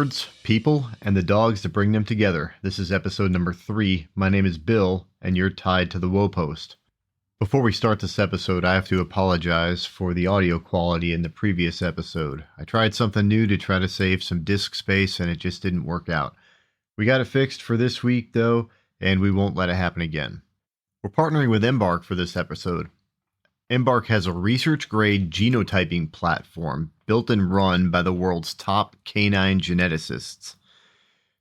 birds, people, and the dogs that bring them together. This is episode number 3. My name is Bill, and you're tied to the Woe Post. Before we start this episode, I have to apologize for the audio quality in the previous episode. I tried something new to try to save some disk space, and it just didn't work out. We got it fixed for this week, though, and we won't let it happen again. We're partnering with Embark for this episode. Embark has a research-grade genotyping platform built and run by the world's top canine geneticists.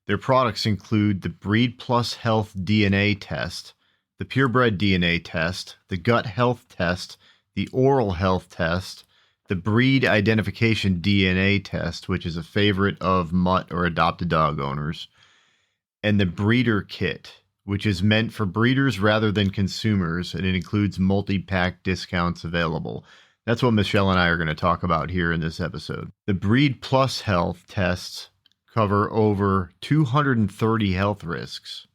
Their products include the Breed Plus Health DNA test, the Purebred DNA test, the Gut Health test, the Oral Health test, the Breed Identification DNA test, which is a favorite of mutt or adopted dog owners, and the Breeder Kit, which is meant for breeders rather than consumers, and it includes multi-pack discounts available. That's what Michelle and I are going to talk about here in this episode. The Breed Plus Health tests cover over 230 health risks.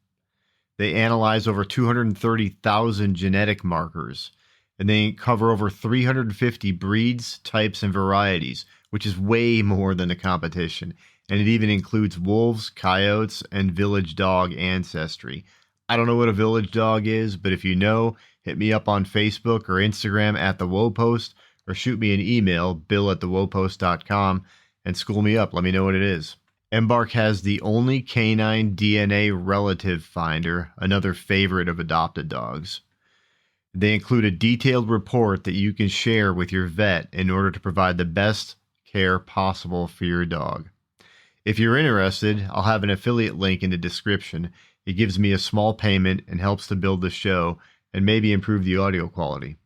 They analyze over 230,000 genetic markers, and they cover over 350 breeds, types, and varieties, which is way more than the competition. And it even includes wolves, coyotes, and village dog ancestry. I don't know what a village dog is, but if you know, hit me up on Facebook or Instagram at The Woe Post, or shoot me an email, bill@thewoepost.com, and school me up. Let me know what it is. Embark has the only canine DNA relative finder, another favorite of adopted dogs. They include a detailed report that you can share with your vet in order to provide the best care possible for your dog. If you're interested, I'll have an affiliate link in the description. It gives me a small payment and helps to build the show and maybe improve the audio quality.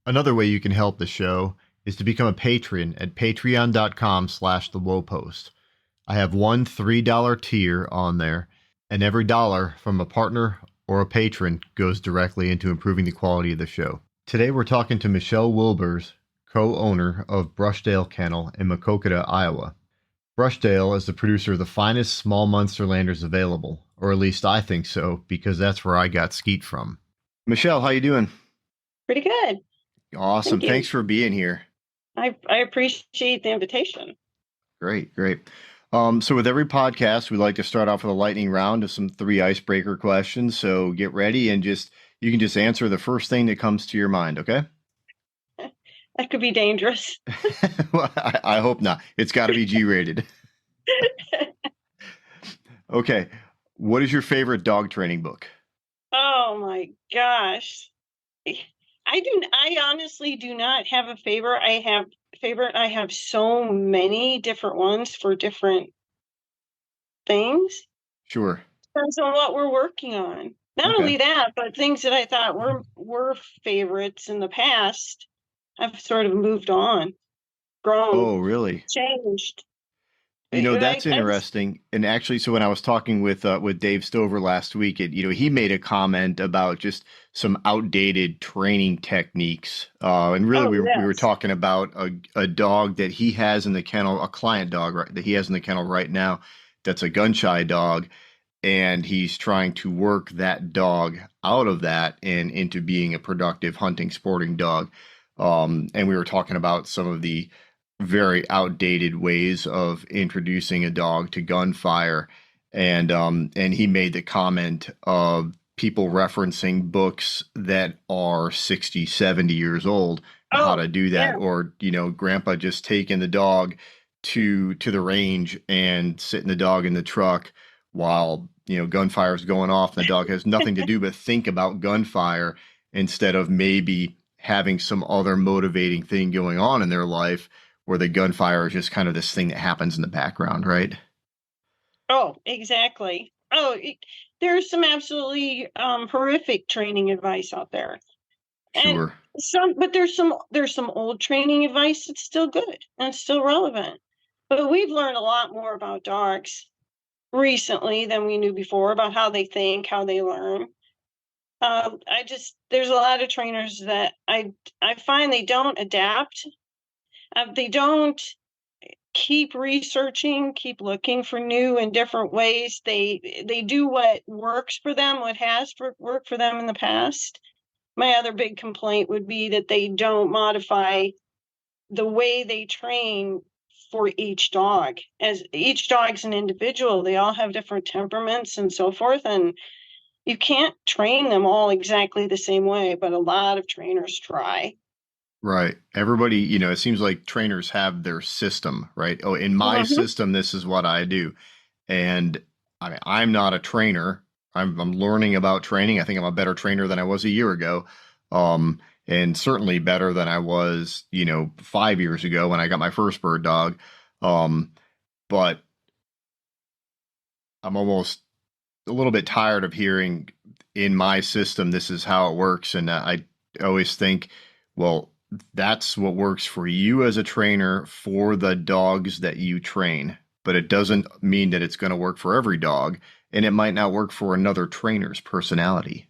Another way you can help the show is to become a patron at patreon.com/thewoepost. I have one $3 tier on there, and every dollar from a partner or a patron goes directly into improving the quality of the show. Today we're talking to Michelle Wilbers, co-owner of Brush Dale Kennel in Maquoketa, Iowa. Brush Dale is the producer of the finest small Munsterlanders available, or at least I think so, because that's where I got Skeet from. Michelle, how you doing? Pretty good. Awesome. Thanks for being here. I appreciate the invitation. Great. So with every podcast, we like to start off with a lightning round of some 3 icebreaker questions. So get ready and you can just answer the first thing that comes to your mind, okay? That could be dangerous. Well, I hope not. It's got to be G-rated. Okay. What is your favorite dog training book? Oh my gosh. I honestly do not have a favorite. I have so many different ones for different things. Sure. Depends on what we're working on. Not only that, but things that I thought were favorites in the past, I've sort of moved on, grown. Oh, really? Changed. That's interesting. And actually, so when I was talking with Dave Stover last week, he made a comment about just some outdated training techniques. And really, we were talking about a dog that he has in the kennel, a client dog, right, that he has in the kennel right now. That's a gun shy dog, and he's trying to work that dog out of that and into being a productive hunting, sporting dog. And we were talking about some of the very outdated ways of introducing a dog to gunfire, and he made the comment of people referencing books that are 60, 70 years old, how to do that, or grandpa just taking the dog to the range and sitting the dog in the truck while gunfire is going off, and the dog has nothing to do but think about gunfire instead of maybe having some other motivating thing going on in their life, where the gunfire is just kind of this thing that happens in the background, right? Oh, exactly. There's some absolutely horrific training advice out there. Sure. But there's some old training advice that's still good and still relevant. But we've learned a lot more about dogs recently than we knew before, about how they think, how they learn. There's a lot of trainers that I find they don't adapt. They don't keep researching, keep looking for new and different ways. They do what works for them, what has worked for them in the past. My other big complaint would be that they don't modify the way they train for each dog, as each dog's an individual. They all have different temperaments and so forth, and you can't train them all exactly the same way, but a lot of trainers try. Right. Everybody, you know, it seems like trainers have their system, right? Oh, in my Mm-hmm. system, this is what I do. And I mean, I'm not a trainer. I'm learning about training. I think I'm a better trainer than I was a year ago. And certainly better than I was, you know, 5 years ago when I got my first bird dog. But I'm almost a little bit tired of hearing in my system, this is how it works. And I always think, well, that's what works for you as a trainer for the dogs that you train, but it doesn't mean that it's going to work for every dog, and it might not work for another trainer's personality.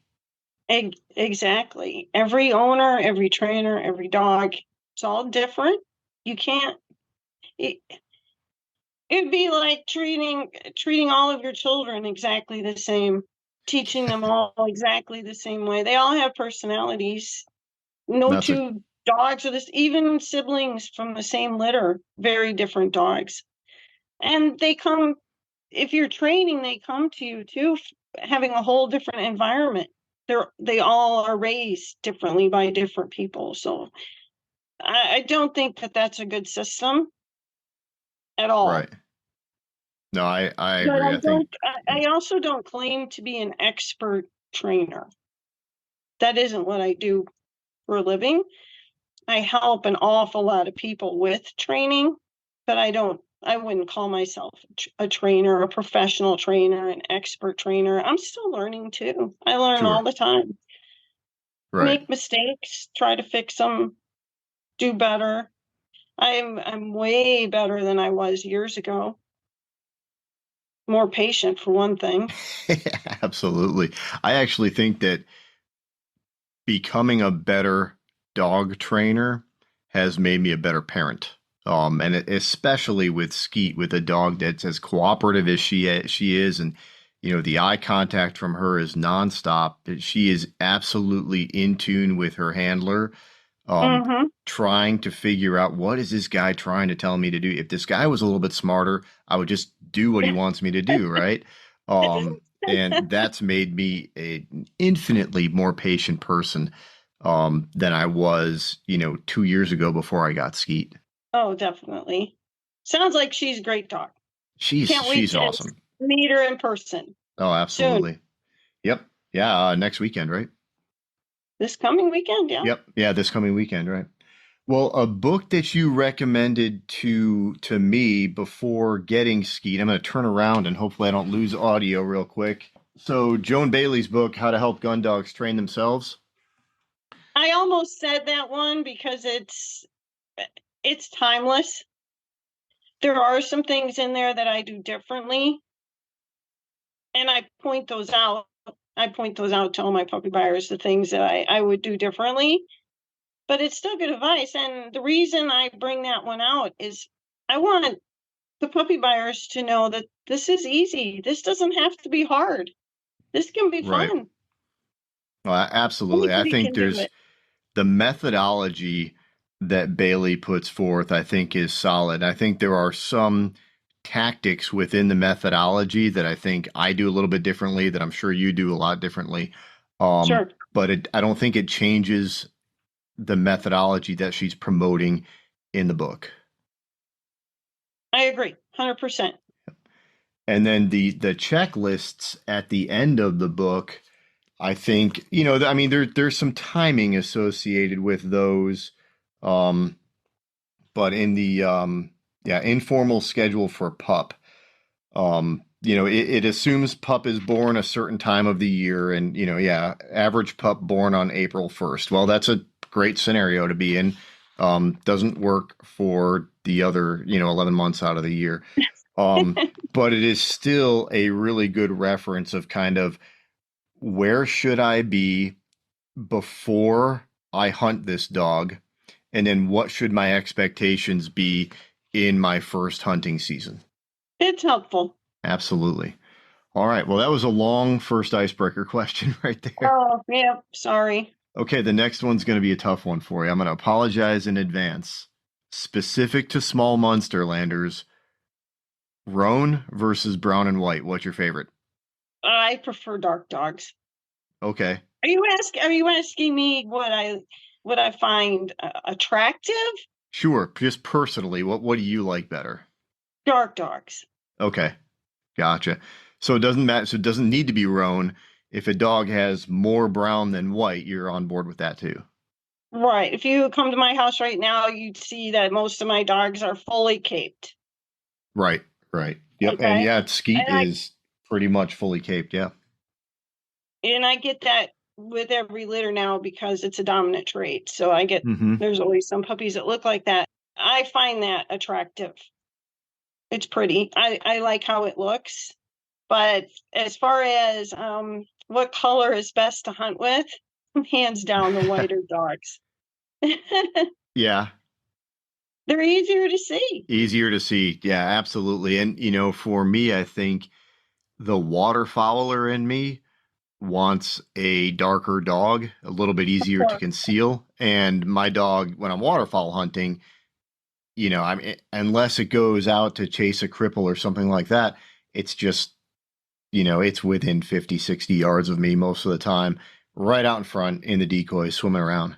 Exactly. Every owner, every trainer, every dog, it's all different. You can't. It, it'd be like treating all of your children exactly the same, teaching them all exactly the same way. They all have personalities. No That's a two dogs are this, even siblings from the same litter, very different dogs. And they come, if you're training, they come to you too, having a whole different environment. They all are raised differently by different people. So I don't think that that's a good system at all. right. No, I But agree. I think, I also don't claim to be an expert trainer. That isn't what I do for a living. I help an awful lot of people with training, but I wouldn't call myself a trainer, a professional trainer, an expert trainer. I'm still learning too. I learn all sure. the time. Right. Make mistakes, try to fix them, do better. I'm way better than I was years ago. More patient for one thing. Absolutely. I actually think that becoming a better dog trainer has made me a better parent. And especially with Skeet, with a dog that's as cooperative as she is, and you know the eye contact from her is nonstop. She is absolutely in tune with her handler, um, Mm-hmm. trying to figure out what is this guy trying to tell me to do. If this guy was a little bit smarter, I would just do what he wants me to do, right? And that's made me an infinitely more patient person than I was, you know, 2 years ago before I got Skeet. Oh, definitely. Sounds like she's a great dog. Can't wait She's to awesome. meet her in person Oh, soon. absolutely. Yep. Yeah. Next weekend, right? This coming weekend, yeah. Yep. Yeah. This coming weekend, right? Well, a book that you recommended to me before getting Skeet. I'm going to turn around and hopefully I don't lose audio real quick. So Joan Bailey's book, How to Help Gun Dogs Train Themselves. I almost said that one because it's timeless. There are some things in there that I do differently, and I point those out. I point those out to all my puppy buyers, the things that I would do differently. But it's still good advice. And the reason I bring that one out is I want the puppy buyers to know that this is easy. This doesn't have to be hard. This can be Right. fun. Well, absolutely. I Anybody think can do there's it. the methodology that Bailey puts forth, I think is solid. I think there are some tactics within the methodology that I think I do a little bit differently, that I'm sure you do a lot differently. Sure. But I don't think it changes the methodology that she's promoting in the book. I agree. 100%. And then the checklists at the end of the book, I think, you know, I mean, there's some timing associated with those. Um, but in the yeah, informal schedule for pup, you know, it assumes pup is born a certain time of the year, and you know, yeah, average pup born on April 1st. Well, that's a great scenario to be in. Doesn't work for the other, you know, 11 months out of the year. But it is still a really good reference of kind of where should I be before I hunt this dog, and then what should my expectations be in my first hunting season. It's helpful. Absolutely. All right. Well, that was a long first icebreaker question right there. Oh, yeah. Sorry. Okay, the next one's going to be a tough one for you. I'm going to apologize in advance. Specific to small Munsterlanders, roan versus brown and white. What's your favorite? I prefer dark dogs. Okay. Are you asking me what I find attractive? Sure. Just personally, what do you like better? Dark dogs. Okay. Gotcha. So it doesn't matter. So it doesn't need to be roan. If a dog has more brown than white, you're on board with that too. Right. If you come to my house right now, you'd see that most of my dogs are fully caped. Right. Right. Yep. And Okay. yeah, Skeet And I is pretty much fully caped. Yeah. and I get that with every litter now because it's a dominant trait. So I get Mm-hmm. there's always some puppies that look like that. I find that attractive. It's pretty. I like how it looks. But as far as what color is best to hunt with, hands down the whiter dogs. Yeah. They're easier to see. Easier to see. Yeah, absolutely. And for me, I think the waterfowler in me wants a darker dog, a little bit easier to Or conceal. And my dog, when I'm waterfowl hunting, unless it goes out to chase a cripple or something like that, it's just, it's within 50, 60 yards of me most of the time, right out in front in the decoy, swimming around.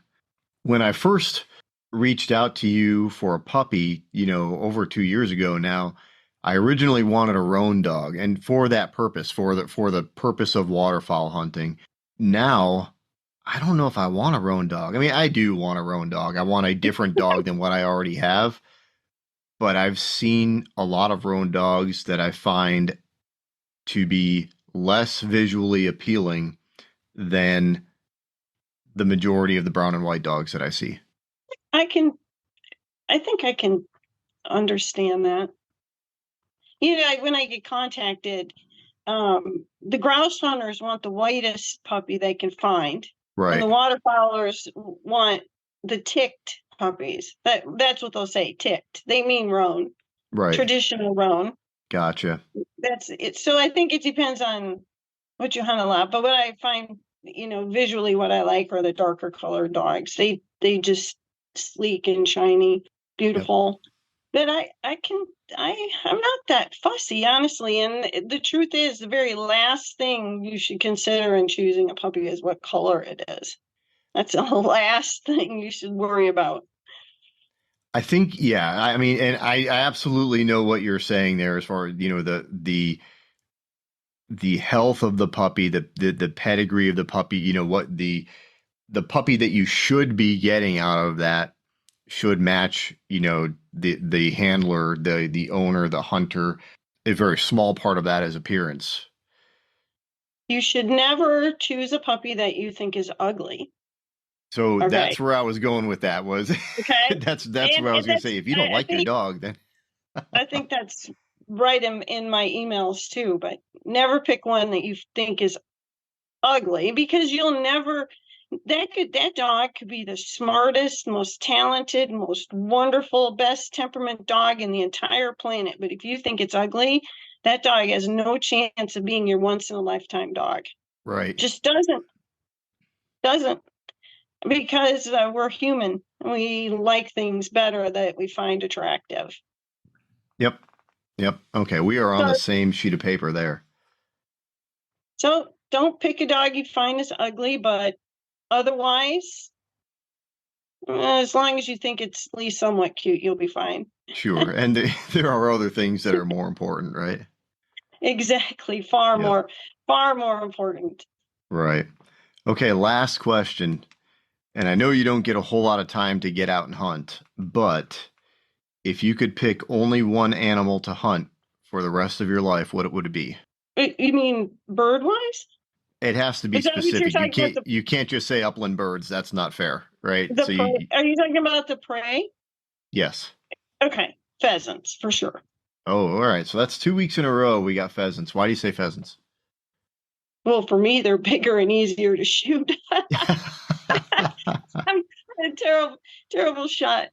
When I first reached out to you for a puppy, over 2 years ago now, I originally wanted a roan dog, and for that purpose, for the purpose of waterfowl hunting. Now, I don't know if I want a roan dog. I mean, I do want a roan dog. I want a different dog than what I already have, but I've seen a lot of roan dogs that I find to be less visually appealing than the majority of the brown and white dogs that I see. I can I think I can understand that. When I get contacted, the grouse hunters want the whitest puppy they can find, and the Right, waterfowlers want the ticked puppies. That's what they'll say, ticked. They mean roan, right. traditional roan. Gotcha. That's it. So I think it depends on what you hunt a lot. But what I find, visually what I like are the darker colored dogs. They just sleek and shiny, Yep. beautiful. But I'm not that fussy, honestly. And the truth is, the very last thing you should consider in choosing a puppy is what color it is. That's the last thing you should worry about. I think, yeah, I mean, and I absolutely know what you're saying there as far as, the health of the puppy, the pedigree of the puppy, what the puppy that you should be getting out of that should match, the handler, the owner, the hunter. A very small part of that is appearance. You should never choose a puppy that you think is ugly. So Okay. that's where I was going with that was Okay. that's where I was And going to say, if you don't I like your think dog, then I think that's right in my emails too, but never pick one that you think is ugly because you'll never that dog could be the smartest, most talented, most wonderful, best temperament dog in the entire planet. But if you think it's ugly, that dog has no chance of being your once in a lifetime dog. right. Just doesn't because we're human. We like things better that we find attractive. Yep. Yep. Okay, we are on So the same sheet of paper there. so don't pick a dog you find is ugly, but otherwise, as long as you think it's at least somewhat cute, you'll be fine. Sure. And there are other things that are more important, right? Exactly. Yep. Far more important. Right. Okay, last question. And I know you don't get a whole lot of time to get out and hunt, but if you could pick only one animal to hunt for the rest of your life, what would it be? You mean bird wise? It has to be Is that what you're specific. You talking about? can't you can't just say upland birds. That's not fair, right? The So prey? Are you talking about the prey? yes. Okay, pheasants for sure. Oh, all right. So that's 2 weeks in a row we got pheasants. Why do you say pheasants? Well, for me, they're bigger and easier to shoot. I'm a terrible shot.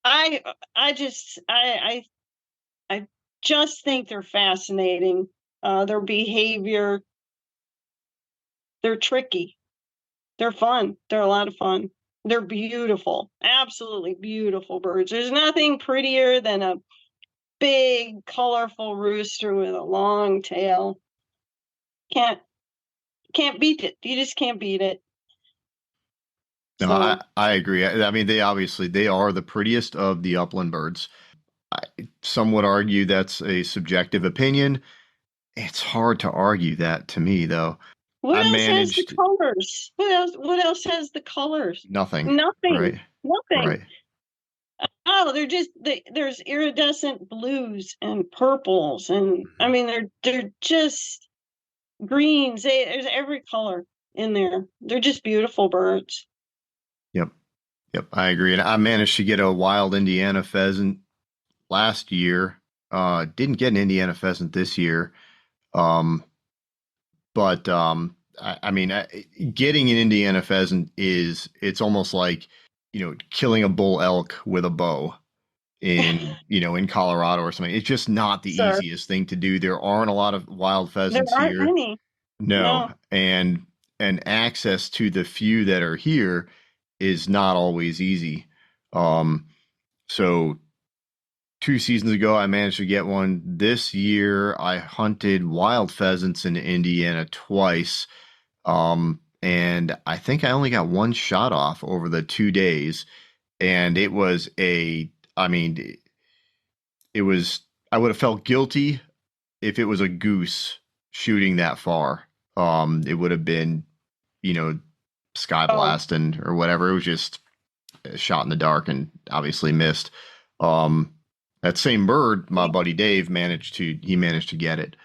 I I just I just think they're fascinating. Their behavior, they're tricky. They're fun. They're a lot of fun. They're beautiful, absolutely beautiful birds. There's nothing prettier than a big, colorful rooster with a long tail. Can't can't beat it. You just can't beat it. No, So, I agree. I mean, they are the prettiest of the upland birds. I, some would argue that's a subjective opinion. It's hard to argue that to me, though. I what else has the managed colors? What else has the colors? nothing, Nothing. right? Nothing. Right. Oh, there's iridescent blues and purples, and I Mhm. mean they're just greens. There's every color in there. They're just beautiful birds. Yep. Yep. I agree. And I managed to get a wild Indiana pheasant last year. Didn't get an Indiana pheasant this year. Um, I mean, getting an Indiana pheasant it's almost like, killing a bull elk with a bow in Colorado or something. It's just not the Sir, easiest thing to do. There aren't a lot of wild there pheasants aren't here. any. No, No. and access to the few that are here is not always easy. Um, so 2 seasons ago, I managed to get one. This year, I hunted wild pheasants in Indiana twice. And I think I only got one shot off over the 2 days. And I mean, it was, I would have felt guilty if it was a goose shooting that far. It would have been, you know, sky Oh, blasting or whatever. It was just a shot in the dark and obviously missed. Um, that same bird, my buddy Dave he managed to get it,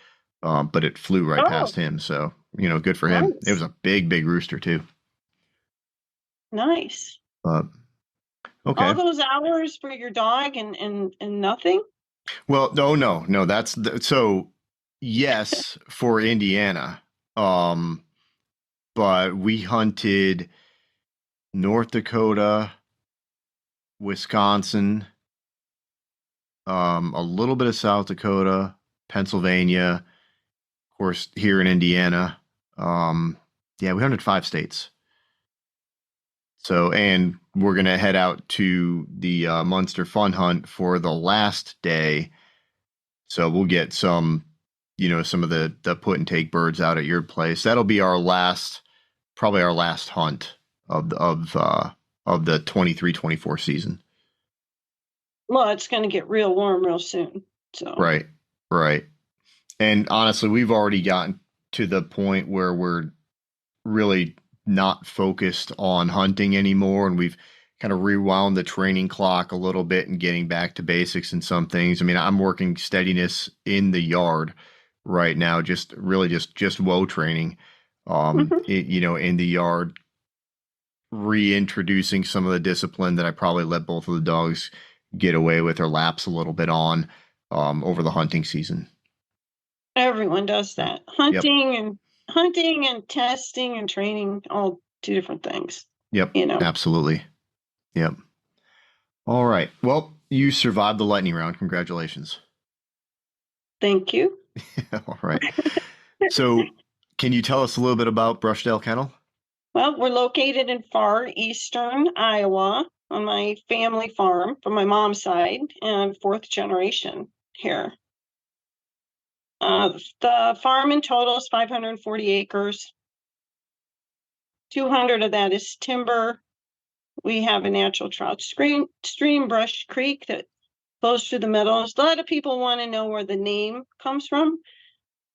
but it flew right oh, past him. So, good for him. It was nice, a big, big rooster too. nice. But All okay. those hours for your dog and nothing. Well, no, no, no. So yes for Indiana. Um, but we hunted North Dakota, Wisconsin, a little bit of South Dakota, Pennsylvania, of course, here in Indiana. Yeah, we hunted 5 states. So, and we're gonna head out to the Munster Fun Hunt for the last day. So we'll get some of the put and take birds out at your place. That'll be probably our last hunt of the 23-24 season. Well, it's going to get real warm real soon. So, Right, right. And honestly, we've already gotten to the point where we're really not focused on hunting anymore, and we've kind of rewound the training clock a little bit and getting back to basics in some things. I mean, I'm working steadiness in the yard right now, just really just woe training. In the yard, reintroducing some of the discipline that I probably let both of the dogs get away with or lapse a little bit on over the hunting season. everyone does So, that. yep, Hunting and testing and training, all two different things, yep, you know. absolutely. Yep. All right. Well, you survived the lightning round. Congratulations. Thank you. All right. So, can you tell us a little bit about Brush Dale Kennel? Well, we're located in far eastern Iowa on my family farm from my mom's side, and fourth generation here. The farm in total is 540 acres. 200 of that is timber. We have a natural trout stream, Brush Creek, that flows through the meadows. A lot of people want to know where the name comes from,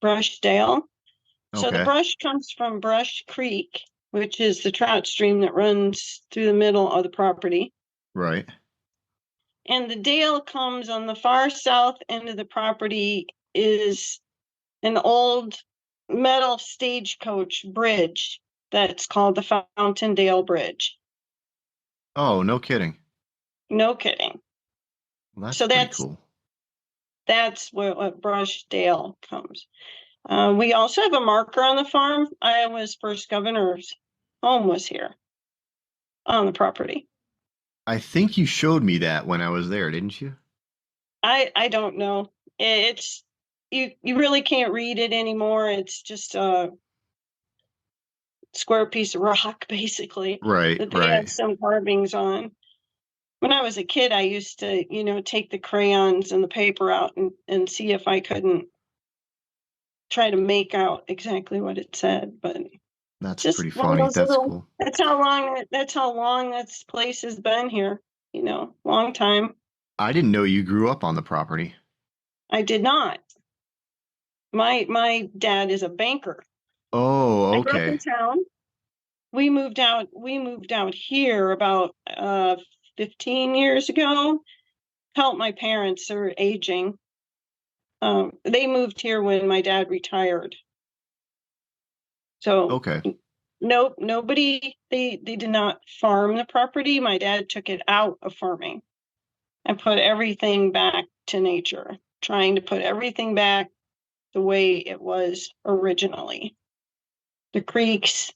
Brush Dale. So the Okay. brush comes from Brush Creek, which is the trout stream that runs through the middle of the property. Right. And the dale comes on the far south end of the property is an old metal stagecoach bridge that's called the Fountain Dale Bridge. Oh, no kidding. No kidding. Well, that's So pretty that's cool. that's where what Brush Dale comes. We also have a marker on the farm. Iowa's first governor's home was here on the property. I think you showed me that when I was there, didn't you? I don't know. It's you really can't read it anymore. It's just square piece of rock, basically, Right, that they had right. some carvings on. When I was a kid, I used to, take the crayons and the paper out and see if I couldn't try to make out exactly what it said. But That's just pretty one of funny. those That's little, cool. that's how long this place has been here, long time. I didn't know you grew up on the property. I did not. My dad is a banker. Oh, I grew up in okay. town. We moved out here about 15 years ago. Help my parents are aging. They moved here when my dad retired. So Okay. nope, nobody, they did not farm the property. My dad took it out of farming and put everything back to nature, trying to put everything back the way it was originally. The creeks.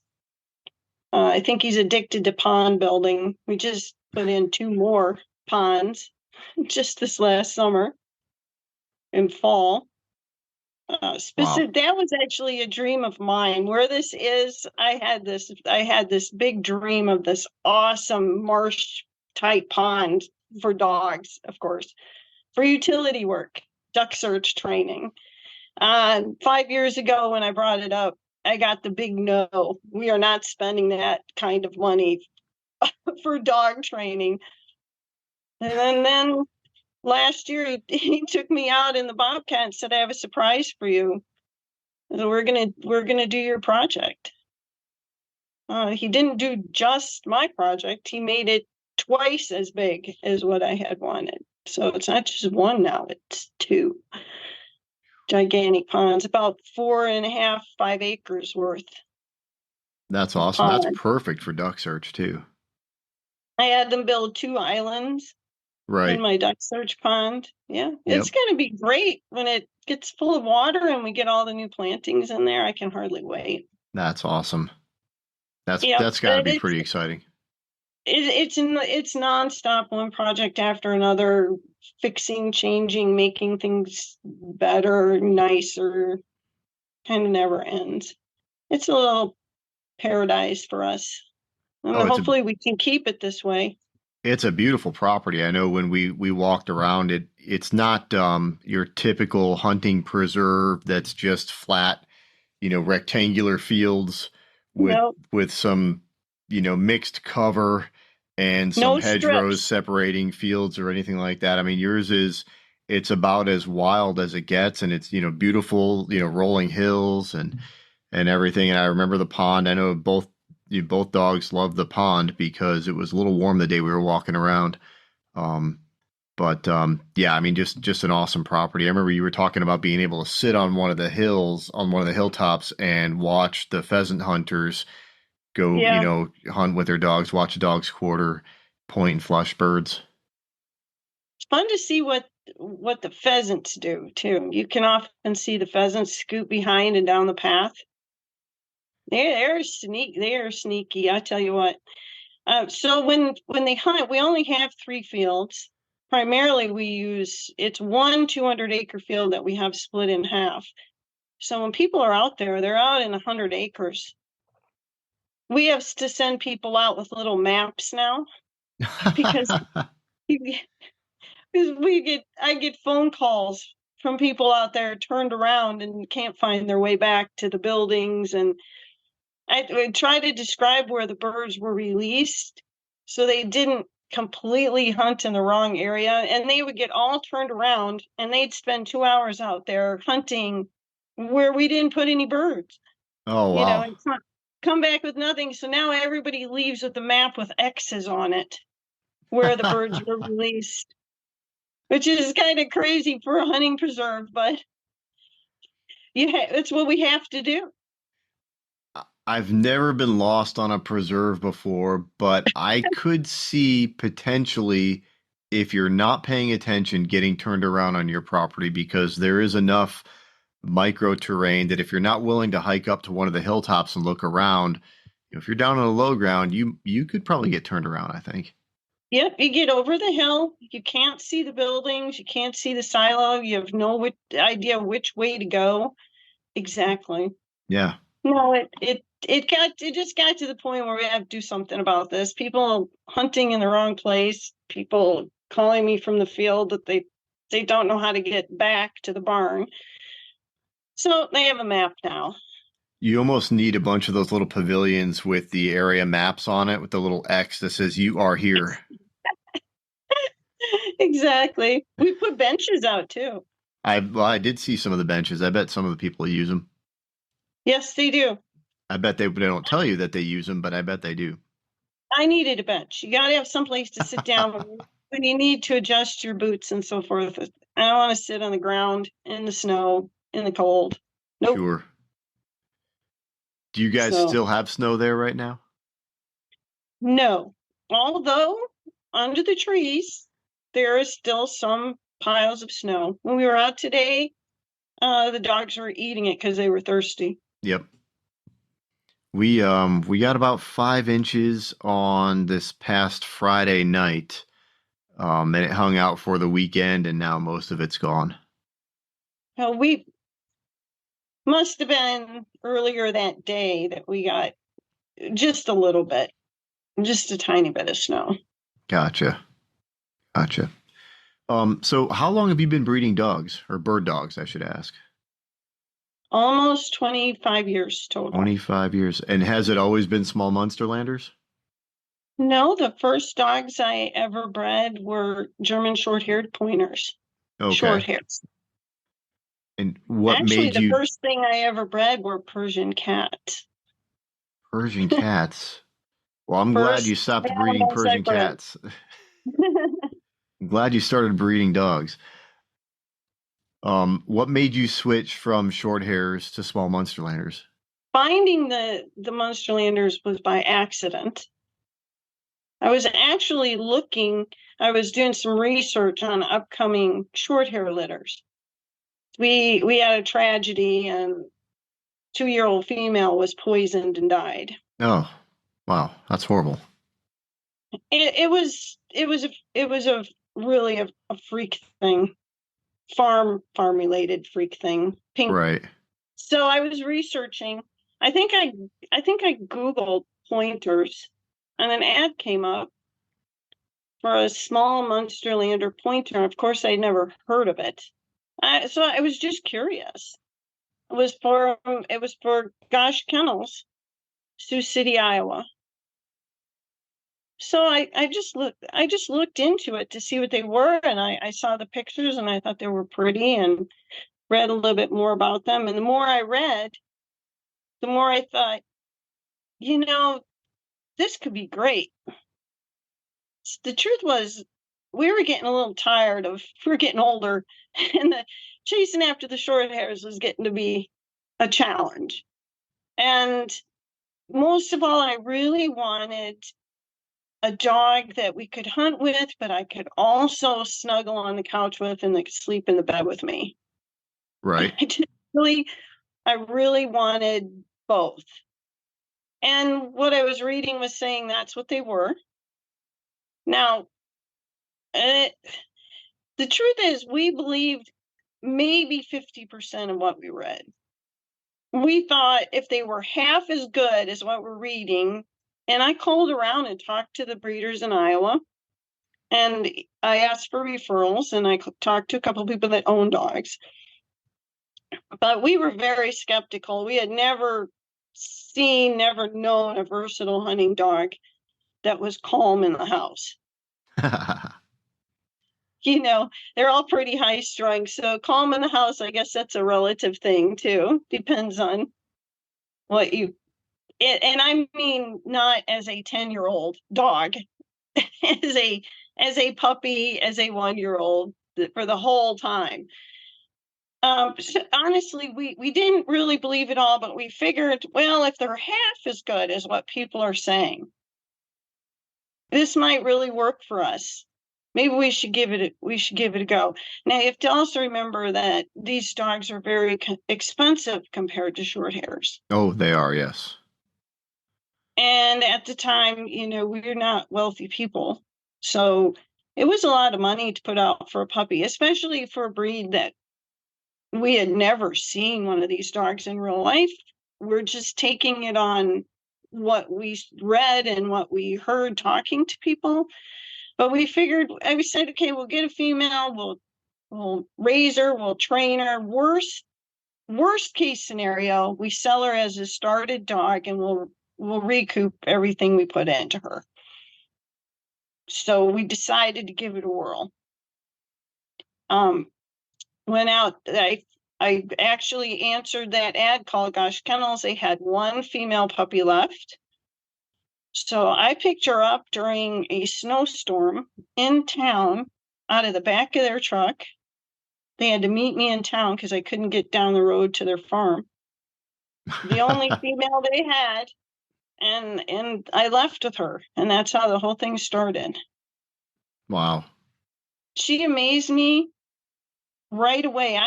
I think he's addicted to pond building. We just put in 2 more ponds just this last summer and fall. Wow. That was actually a dream of mine. Where this is, I had this big dream of this awesome marsh type pond for dogs, of course, for utility work, duck search training. 5 years ago, when I brought it up, I got the big no. We are not spending that kind of money for dog training. And then last year, he took me out in the Bobcat and said, "I have a surprise for you. So we're gonna do your project." He didn't do just my project. He made it twice as big as what I had wanted. So it's not just one now; it's 2 gigantic ponds, about 4.5, 5 acres worth That's of awesome. That's pond. perfect for duck search too. I had them build 2 islands in Right. my duck search pond. Yeah, it's Yep. going to be great when it gets full of water and we get all the new plantings in there. I can hardly wait. That's awesome. Yep, That's got to but be pretty exciting. it's nonstop, one project after another, fixing, changing, making things better, nicer, kind of never ends. It's a little paradise for us, and Oh, hopefully we can keep it this way. it's a beautiful property. I know when we walked around it, it's not your typical hunting preserve that's just flat, rectangular fields with No, some, mixed cover and some no hedgerows strips. separating fields or anything like that. I mean, yours is it's about as wild as it gets, and it's, beautiful, rolling hills and everything. And I remember the pond. I know both dogs loved the pond because it was a little warm the day we were walking around. Um, but yeah, I mean, just an awesome property. I remember you were talking about being able to sit on one of the hills, on one of the hilltops, and watch the pheasant hunters go, Yeah, hunt with their dogs, watch the dogs quarter, point and flush birds. it's fun to see what the pheasants do too. You can often see the pheasants scoot behind and down the path. They are sneaky. I tell you what. So when they hunt, we only have 3 fields. Primarily, it's one 200-acre field that we have split in half. So when people are out there, they're out in 100 acres. We have to send people out with little maps now because I get phone calls from people out there turned around and can't find their way back to the buildings, and I try to describe where the birds were released so they didn't completely hunt in the wrong area. And they would get all turned around and they'd spend 2 hours out there hunting where we didn't put any birds, Oh, wow. and come back with nothing. So now everybody leaves with a map with X's on it where the birds were released, which is kind of crazy for a hunting preserve, but it's what we have to do. I've never been lost on a preserve before, but I could see potentially, if you're not paying attention, getting turned around on your property because there is enough micro terrain that if you're not willing to hike up to one of the hilltops and look around, if you're down on the low ground, you could probably get turned around, I think. Yep, you get over the hill. You can't see the buildings. You can't see the silo. You have no idea which way to go. Exactly. Yeah. No, it it just got to the point where we have to do something about this. People hunting in the wrong place, people calling me from the field that they don't know how to get back to the barn. So they have a map now. You almost need a bunch of those little pavilions with the area maps on it with the little X that says you are here. Exactly. We put benches out too. I did see some of the benches. I bet some of the people use them. Yes, they do. I bet they don't tell you that they use them, but I bet they do. I needed a bench. You got to have some place to sit down when you need to adjust your boots and so forth. I don't want to sit on the ground in the snow, in the cold. Nope. Sure. Do you guys still have snow there right now? No. Although under the trees, there is still some piles of snow. When we were out today, the dogs were eating it because they were thirsty. Yep. We got about 5 inches on this past Friday night, and it hung out for the weekend, and now most of it's gone. Well, we must have been earlier that day that we got just a little bit, just a tiny bit of snow. Gotcha. So how long have you been breeding dogs, or bird dogs, I should ask? Almost 25 years total. 25 years. And has it always been small Munsterlanders? No, the first dogs I ever bred were German short-haired pointers. Okay. Short hairs. And what Actually, made you... the first thing I ever bred were Persian cats. Persian cats? Well, I'm glad you stopped breeding Persian cats. I'm glad you started breeding dogs. What made you switch from short hairs to small Munsterlanders? Finding the Munsterlanders was by accident. I was actually I was doing some research on upcoming short hair litters. We had a tragedy, and 2-year-old female was poisoned and died. Oh, wow, that's horrible. It was a really a freak thing, farm related freak thing. Pink. Right. So I was researching. I think I Googled pointers, and an ad came up for a small Munsterlander pointer. Of course, I'd never heard of it. So I was just curious. It was for Gosh Kennels, Sioux City, Iowa. So I just looked into it to see what they were, and I saw the pictures, and I thought they were pretty, and read a little bit more about them. And the more I read, the more I thought, this could be great. The truth was, we were getting older, and the chasing after the short hairs was getting to be a challenge. And most of all, I really wanted a dog that we could hunt with, but I could also snuggle on the couch with, and they could sleep in the bed with me. Right. I really wanted both. And what I was reading was saying that's what they were. Now, the truth is, we believed maybe 50% of what we read. We thought if they were half as good as what we're reading, and I called around and talked to the breeders in Iowa, and I asked for referrals, and I talked to a couple of people that own dogs. But we were very skeptical. We had never known a versatile hunting dog that was calm in the house. They're all pretty high strung. So calm in the house, I guess that's a relative thing too. Depends on what and I mean, not as a 10-year-old dog, as a puppy, as a 1-year-old for the whole time. So honestly, we didn't really believe it all, but we figured, well, if they're half as good as what people are saying, this might really work for us. Maybe we should give it a go. Now, you have to also remember that these dogs are very expensive compared to short hairs. Oh, they are, yes. And at the time, we're not wealthy people. So it was a lot of money to put out for a puppy, especially for a breed that we had never seen one of these dogs in real life. we're just taking it on what we read and what we heard talking to people. But we said, okay, we'll get a female, we'll raise her, we'll train her. Worst case scenario, we sell her as a started dog, and we'll recoup everything we put into her. So we decided to give it a whirl. Went out. I actually answered that ad called Gosh Kennels. They had one female puppy left. So I picked her up during a snowstorm in town out of the back of their truck. They had to meet me in town because I couldn't get down the road to their farm. The only female they had, and I left with her, and that's how the whole thing started. Wow. She amazed me right away.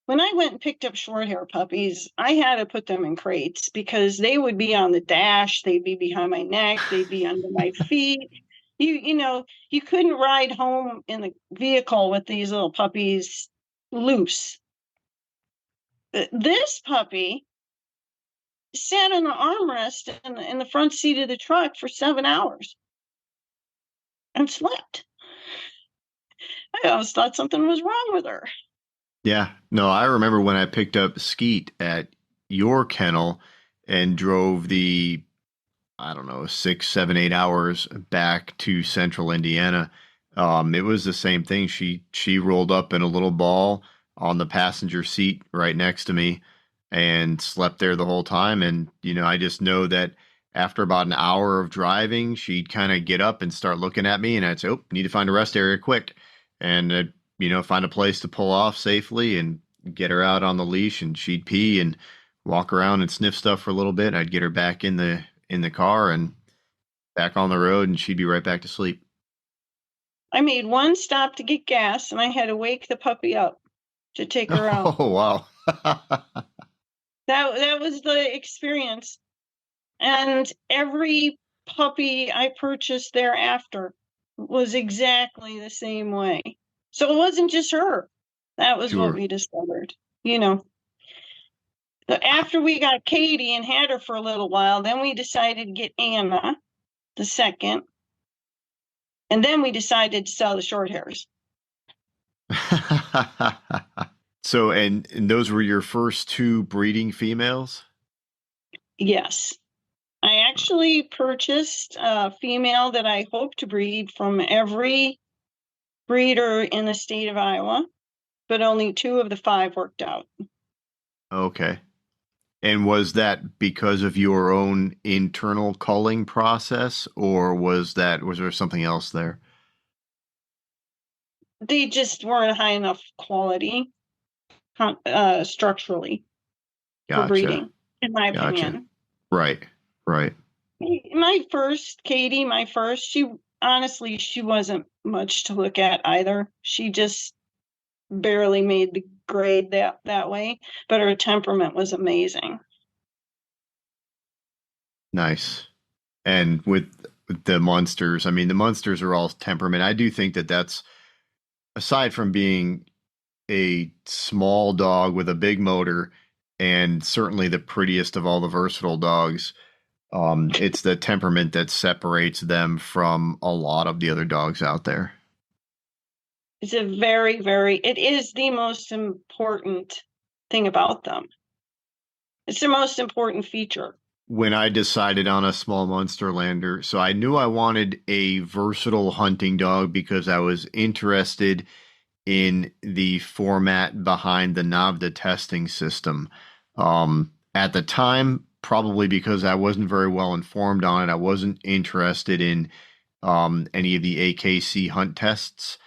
When I went and picked up short hair puppies, I had to put them in crates because they would be on the dash, they'd be behind my neck, they'd be under my feet. You couldn't ride home in the vehicle with these little puppies loose. This puppy sat on the armrest in the front seat of the truck for 7 hours and slept. I always thought something was wrong with her. Yeah. No, I remember when I picked up Skeet at your kennel and drove the, I don't know, 6, 7, 8 hours back to central Indiana. It was the same thing. She rolled up in a little ball on the passenger seat right next to me and slept there the whole time. And, I just know that after about an hour of driving, she'd kind of get up and start looking at me, and I'd say, oh, need to find a rest area quick. And I'd, find a place to pull off safely and get her out on the leash, and she'd pee and walk around and sniff stuff for a little bit. I'd get her back in the car and back on the road, and she'd be right back to sleep. I made one stop to get gas, and I had to wake the puppy up to take her out. Oh, wow. That was the experience. And every puppy I purchased thereafter was exactly the same way. So it wasn't just her. That was Sure. what we discovered. After we got Katie and had her for a little while, then we decided to get Anna, the second. And then we decided to sell the short hairs. So, and those were your first 2 breeding females? Yes. I actually purchased a female that I hope to breed from every breeder in the state of Iowa, but only 2 of the 5 worked out. Okay. And was that because of your own internal culling process, or was there something else there? They just weren't high enough quality structurally for breeding, in my opinion. Right. My first, Katie, she wasn't much to look at either. She just barely made the grade that way, but her temperament was amazing. Nice. And with the Munsters, I mean, the Munsters are all temperament. I do think that that's, aside from being a small dog with a big motor and certainly the prettiest of all the versatile dogs, it's the temperament that separates them from a lot of the other dogs out there. It's it is the most important thing about them. It's their most important feature. When I decided on a small Munsterlander, so I knew I wanted a versatile hunting dog because I was interested in the format behind the NAVDA testing system. At the time, probably because I wasn't very well informed on it, I wasn't interested in any of the AKC hunt tests.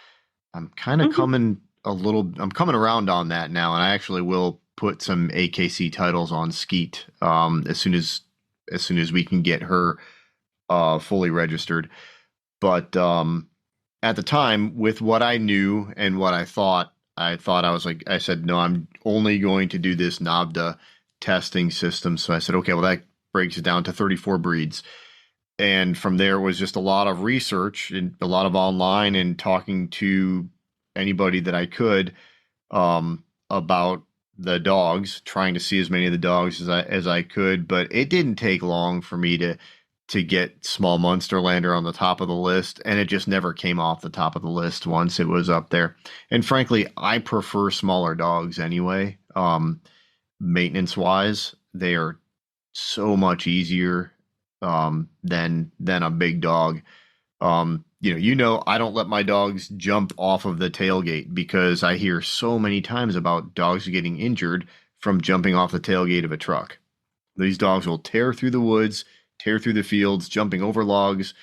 I'm kind of coming around on that now, and I actually will put some AKC titles on Skeet as soon as we can get her fully registered. But at the time, with what I knew and what I thought I said, no, I'm only going to do this NAVDA testing system. So I said, okay, well, that breaks it down to 34 breeds. And from there was just a lot of research and a lot of online and talking to anybody that I could about the dogs, trying to see as many of the dogs as I could, but it didn't take long for me to get Small Munsterlander on the top of the list, and it just never came off the top of the list once it was up there. And frankly, I prefer smaller dogs anyway. Maintenance wise, they are so much easier than a big dog. I don't let my dogs jump off of the tailgate because I hear so many times about dogs getting injured from jumping off the tailgate of a truck. These dogs will tear through the woods, tear through the fields, jumping over logs,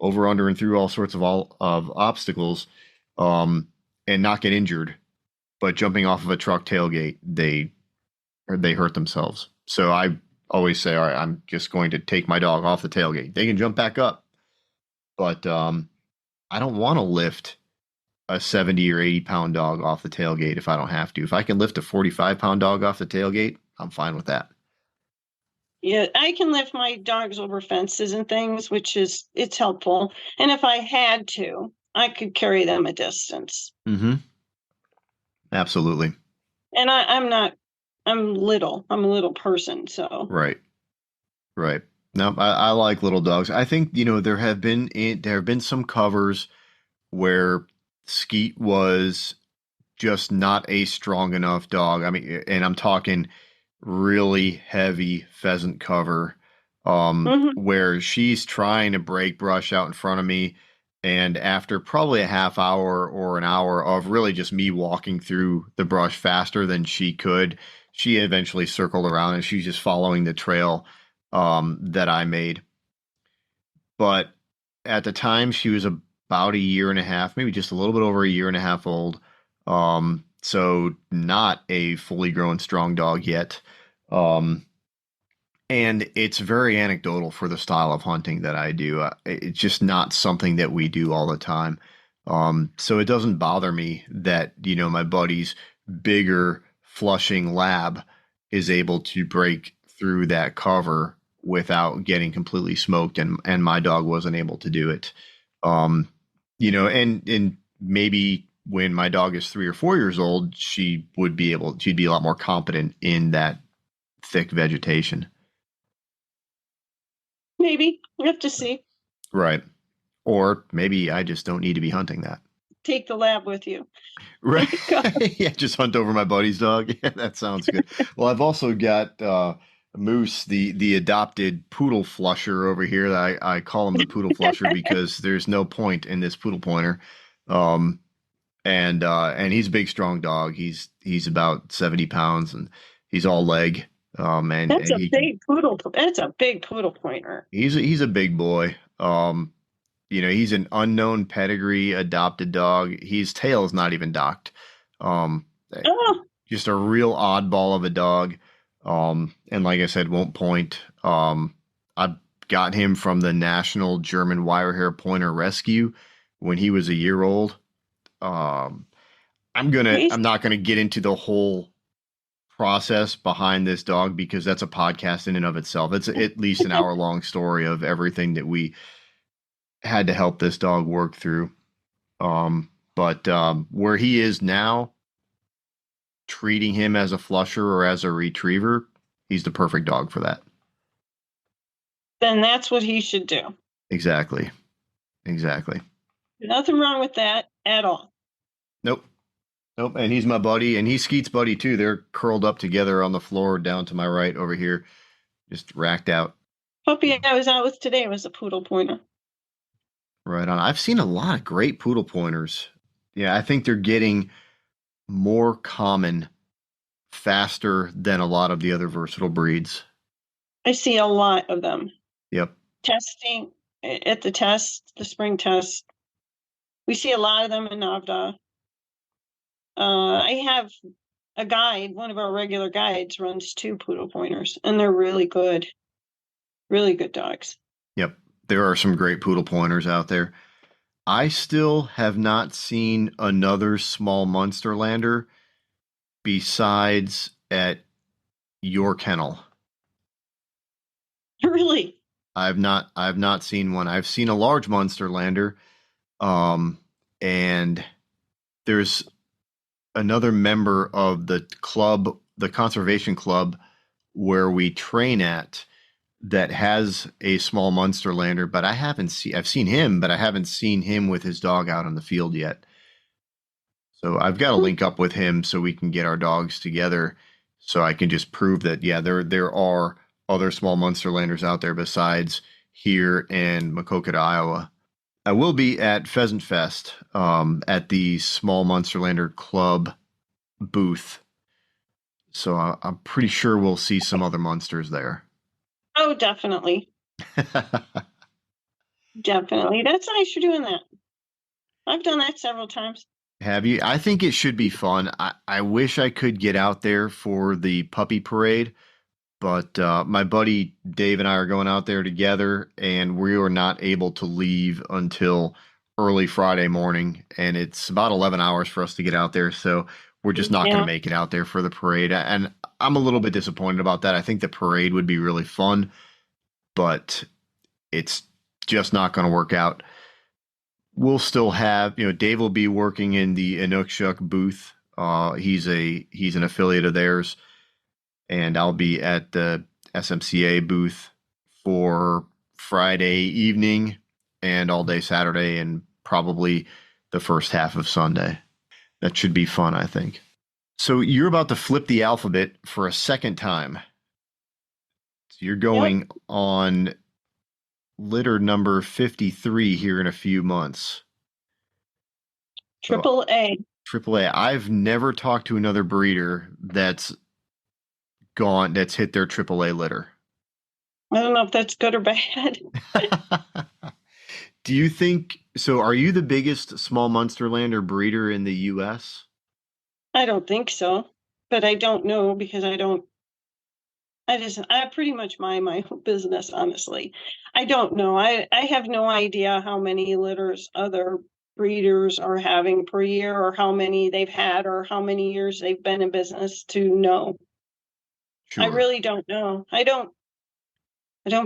over, under, and through all sorts of obstacles, and not get injured. But jumping off of a truck tailgate, they hurt themselves. So I always say, all right, I'm just going to take my dog off the tailgate. They can jump back up, but I don't want to lift a 70 or 80 pound dog off the tailgate if I don't have to. If I can lift a 45-pound dog off the tailgate, I'm fine with that. Yeah, I can lift my dogs over fences and things, it's helpful. And if I had to, I could carry them a distance. Mm-hmm. Absolutely. And I'm little. I'm a little person, so. Right. Now, I like little dogs. I think, there have been some covers where Skeet was just not a strong enough dog. I mean, and I'm talking really heavy pheasant cover, where she's trying to break brush out in front of me. And after probably a half hour or an hour of really just me walking through the brush faster than she could, she eventually circled around and she's just following the trail that I made. But at the time, she was about a year and a half, maybe just a little bit over a year and a half old. So not a fully grown strong dog yet. And it's very anecdotal for the style of hunting that I do. It's just not something that we do all the time. So it doesn't bother me that, my buddy's bigger Flushing lab is able to break through that cover without getting completely smoked, and my dog wasn't able to do it. And maybe when my dog is 3 or 4 years old, she'd be a lot more competent in that thick vegetation. Maybe. We have to see. Right. Or maybe I just don't need to be hunting that. Take the lab with you. Right. Yeah, just hunt over my buddy's dog. Yeah, that sounds good. Well, I've also got Moose, the adopted poodle flusher over here. I call him the poodle flusher because there's no point in this poodle pointer. And he's a big, strong dog. He's about 70 pounds and he's all leg. That's a big poodle. That's a big poodle pointer. He's a big boy. He's an unknown pedigree adopted dog. His tail is not even docked. Just a real oddball of a dog. And like I said, won't point. I got him from the National German Wirehair Pointer Rescue when he was a year old. I'm not gonna get into the whole process behind this dog because that's a podcast in and of itself. It's at least an hour-long story of everything that we had to help this dog work through. But where he is now, treating him as a flusher or as a retriever, he's the perfect dog for that. Then that's what he should do. Exactly. Nothing wrong with that at all. Nope. And he's my buddy, and he's Skeet's buddy too. They're curled up together on the floor down to my right over here, just racked out. Puppy I was out with today was a poodle pointer. Right on. I've seen a lot of great poodle pointers. Yeah, I think they're getting more common faster than a lot of the other versatile breeds. I see a lot of them. Yep. Testing at the spring test. We see a lot of them in Navda. I have a guide, one of our regular guides runs 2 poodle pointers, and they're really good dogs. Yep. There are some great poodle pointers out there. I still have not seen another small Munsterlander besides at your kennel. Really? I've not seen one. I've seen a large Munsterlander, and there's another member of the club the conservation club where we train at that has a small Munsterlander, but I've seen him, but I haven't seen him with his dog out on the field yet. So I've got to link up with him so we can get our dogs together so I can just prove that, yeah, there are other small Munsterlanders out there besides here in Maquoketa, Iowa. I will be at Pheasant Fest at the Small Munsterlander Club booth. So I'm pretty sure we'll see some other Munsters there. Oh, definitely. Definitely. That's nice you're doing that. I've done that several times. Have you? I think it should be fun. I wish I could get out there for the puppy parade, but my buddy Dave and I are going out there together, and we are not able to leave until early Friday morning, and it's about 11 hours for us to get out there, so we're just not going to make it out there for the parade, and I'm a little bit disappointed about that. I think the parade would be really fun, but it's just not going to work out. We'll still have, Dave will be working in the Inukshuk booth. He's an affiliate of theirs, and I'll be at the SMCA booth for Friday evening and all day Saturday and probably the first half of Sunday. That should be fun, I think. So you're about to flip the alphabet for a second time. So you're going on litter number 53 here in a few months. Triple A. Triple A. I've never talked to another breeder that's hit their triple A litter. I don't know if that's good or bad. Do you think so? Are you the biggest small Munsterlander breeder in the U.S.? I don't think so, but I don't know because I pretty much mind my own business, honestly. I don't know. I have no idea how many litters other breeders are having per year or how many they've had or how many years they've been in business to know. Sure. I really don't know. I don't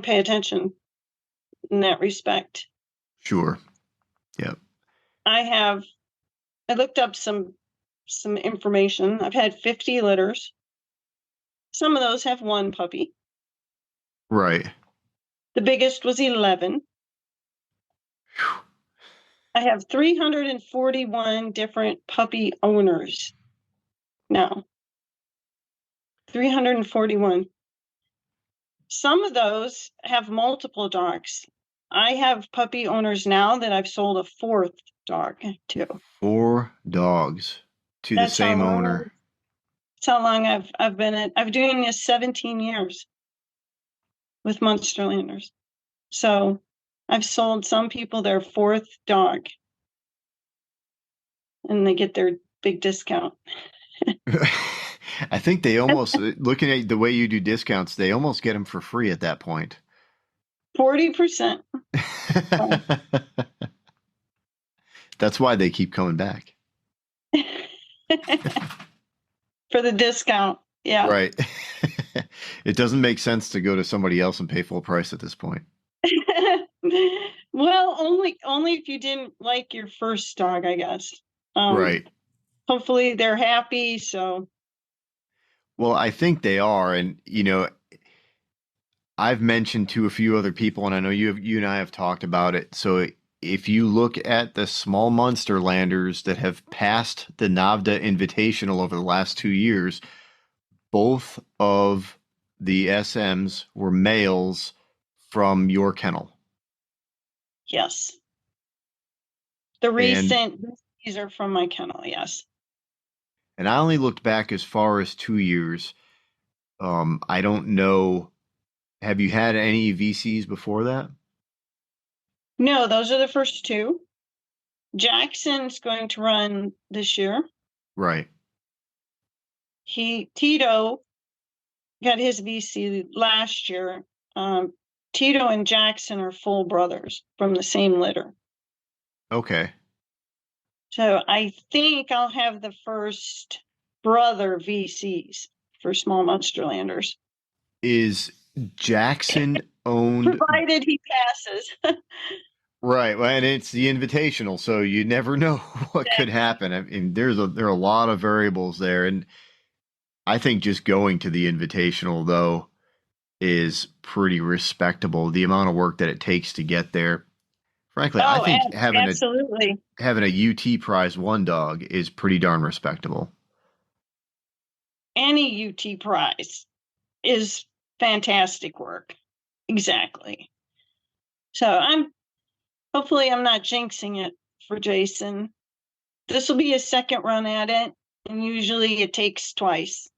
pay attention in that respect. Sure. Yeah. I looked up some information. I've had 50 litters. Some of those have one puppy. Right. The biggest was 11. Whew. I have 341 different puppy owners now. 341. Some of those have multiple dogs. I have puppy owners now that I've sold a fourth dog to. 4 dogs to the same owner. That's how long I've been I'm doing this 17 years with Munsterlanders. So I've sold some people their fourth dog and they get their big discount. I think they almost, looking at the way you do discounts, they almost get them for free at that point. 40%. That's why they keep coming back. For the discount. Yeah. Right. It doesn't make sense to go to somebody else and pay full price at this point. Well, only if you didn't like your first dog, I guess. Right. Hopefully they're happy. So. Well, I think they are. And, I've mentioned to a few other people, and I know you and I have talked about it. So if you look at the small Munsterlanders that have passed the NAVHDA Invitational over the last 2 years, both of the SMs were males from your kennel. Yes. The these are from my kennel, yes. And I only looked back as far as 2 years. I don't know. Have you had any VCs before that? No, those are the first 2. Jackson's going to run this year. Right. Tito got his VC last year. Tito and Jackson are full brothers from the same litter. Okay. So I think I'll have the first brother VCs for small Munsterlanders. Is Jackson owned? Provided he passes. Right. Well, and it's the invitational, so you never know what could happen. I mean, there are a lot of variables there. And I think just going to the Invitational, though, is pretty respectable. The amount of work that it takes to get there. Frankly, I Oh, think having a absolutely. UT prize one dog is pretty darn respectable. Any UT prize is fantastic work. Exactly. So hopefully I'm not jinxing it for Jason. This will be his second run at it, and usually it takes twice.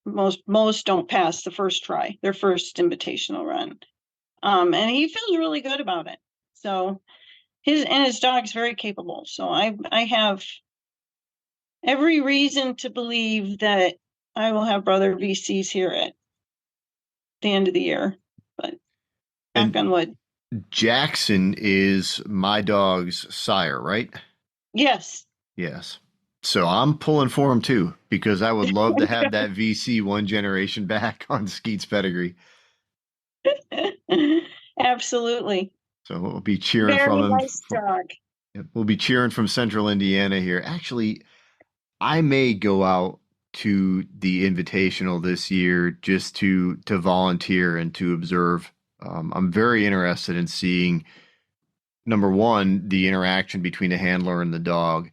Most don't pass the first try, their first invitational run. And he feels really good about it. So his dog's very capable. So I have every reason to believe that I will have brother VCs here at the end of the year. But knock And on wood. Jackson is my dog's sire, right? Yes. Yes. So I'm pulling for him too because I would love to have that VC one generation back on Skeet's pedigree. Absolutely. So we'll be cheering from Very him. nice dog. We'll be cheering from Central Indiana here. Actually, I may go out to the Invitational this year just to volunteer and to observe. I'm very interested in seeing number one, the interaction between the handler and the dog,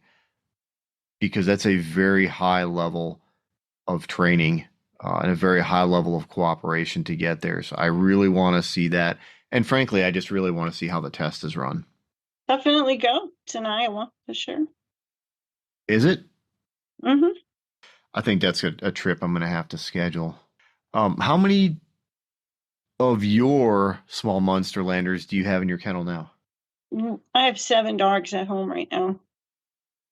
because that's a very high level of training and a very high level of cooperation to get there. So I really want to see that. And frankly, I just really want to see how the test is run. Definitely go. It's in Iowa for sure. Is it? Mm-hmm. I think that's a trip I'm going to have to schedule. How many of your small Munsterlanders do you have in your kennel now? I have 7 dogs at home right now.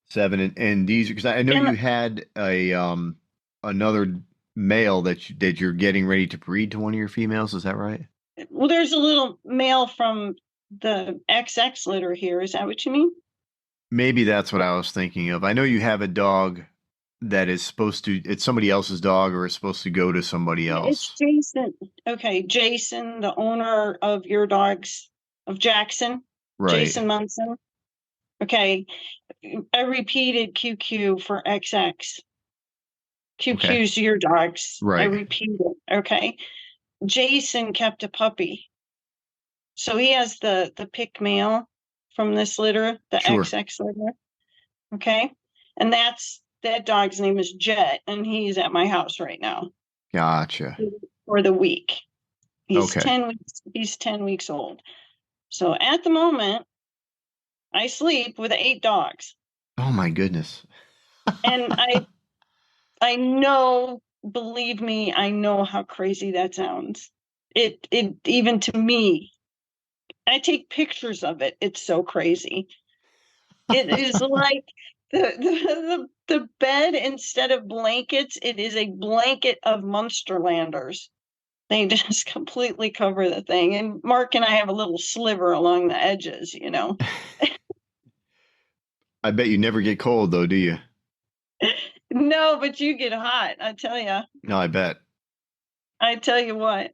7, and these because I know And you had a another male that you're getting ready to breed to one of your females. Is that right? well, there's a little male from the XX litter here. Is that what you mean? Maybe that's what I was thinking of. I know you have a dog that is supposed to, it's somebody else's dog or is supposed to go to somebody It's else. Jason. Okay, Jason, the owner of your dogs, of Jackson, Right. Jason Munson. Okay, I repeated QQ for XX. Okay. QQ's your dogs. I Right. repeated. Okay. Jason kept a puppy. So he has the pick male from this litter, the Sure. XX litter. Okay. And that dog's name is Jet, and he's at my house right now Gotcha. for the week. Okay. He's 10 weeks old. So at the moment, I sleep with 8 dogs. Oh my goodness. And I know, believe me, I know how crazy that sounds. It even to me, I take pictures of it. It's so crazy. It is like the bed, instead of blankets, it is a blanket of Munsterlanders. They just completely cover the thing. And Mark and I have a little sliver along the edges, you know. I bet you never get cold though, do you? No, but you get hot, I tell you. No, I bet. I tell you what.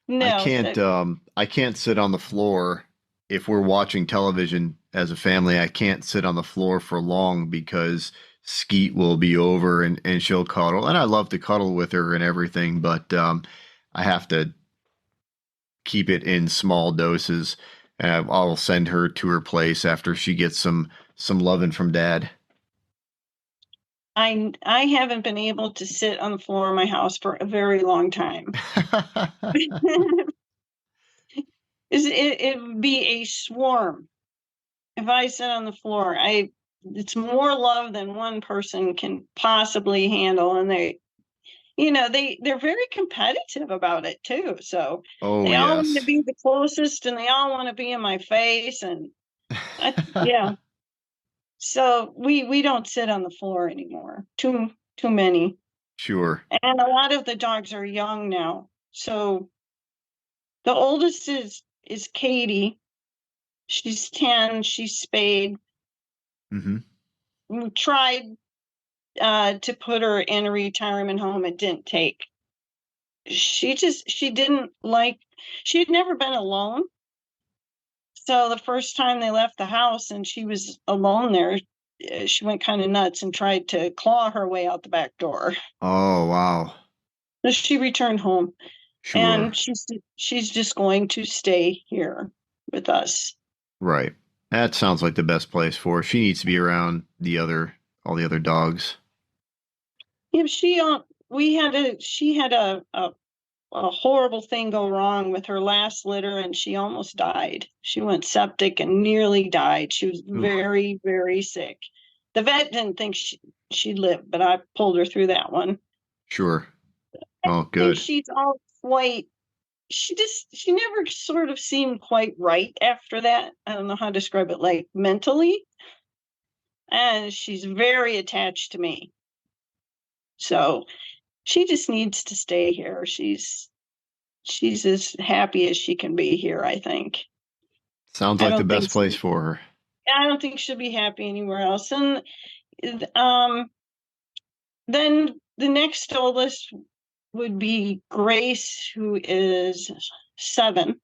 I No, can't I can't sit on the floor if we're watching television as a family. I can't sit on the floor for long because Skeet will be over and she'll cuddle. And I love to cuddle with her and everything, but I have to keep it in small doses. And I'll send her to her place after she gets some loving from dad. I haven't been able to sit on the floor of my house for a very long time. It would be a swarm if I sit on the floor. It's more love than one person can possibly handle, and they're very competitive about it too. So Oh they all want to yes. be the closest, and they all want to be in my face, and yeah. So we don't sit on the floor anymore. Too many, Sure. and a lot of the dogs are young now. So the oldest is Katie. She's 10. She's spayed. Hmm. We tried to put her in a retirement home. It didn't take. She didn't like. She had never been alone. So the first time they left the house and she was alone there, she went kind of nuts and tried to claw her way out the back door. Oh, wow. So she returned home, Sure. and she's just going to stay here with us. Right. That sounds like the best place for her. She needs to be around all the other dogs. Yeah, she had a horrible thing go wrong with her last litter, and she almost died. She went septic and nearly died. She was Ooh, very, very sick. The vet didn't think she'd live, but I pulled her through that one. sure. Oh, I think good. she's all quite, she never sort of seemed quite right after that. I don't know how to describe it, like mentally. And she's very attached to me. So she just needs to stay here. She's as happy as she can be here, I think. Sounds I like the don't best think place for her. I don't think she'll be happy anywhere else. And um, then the next oldest would be Grace, who is 7.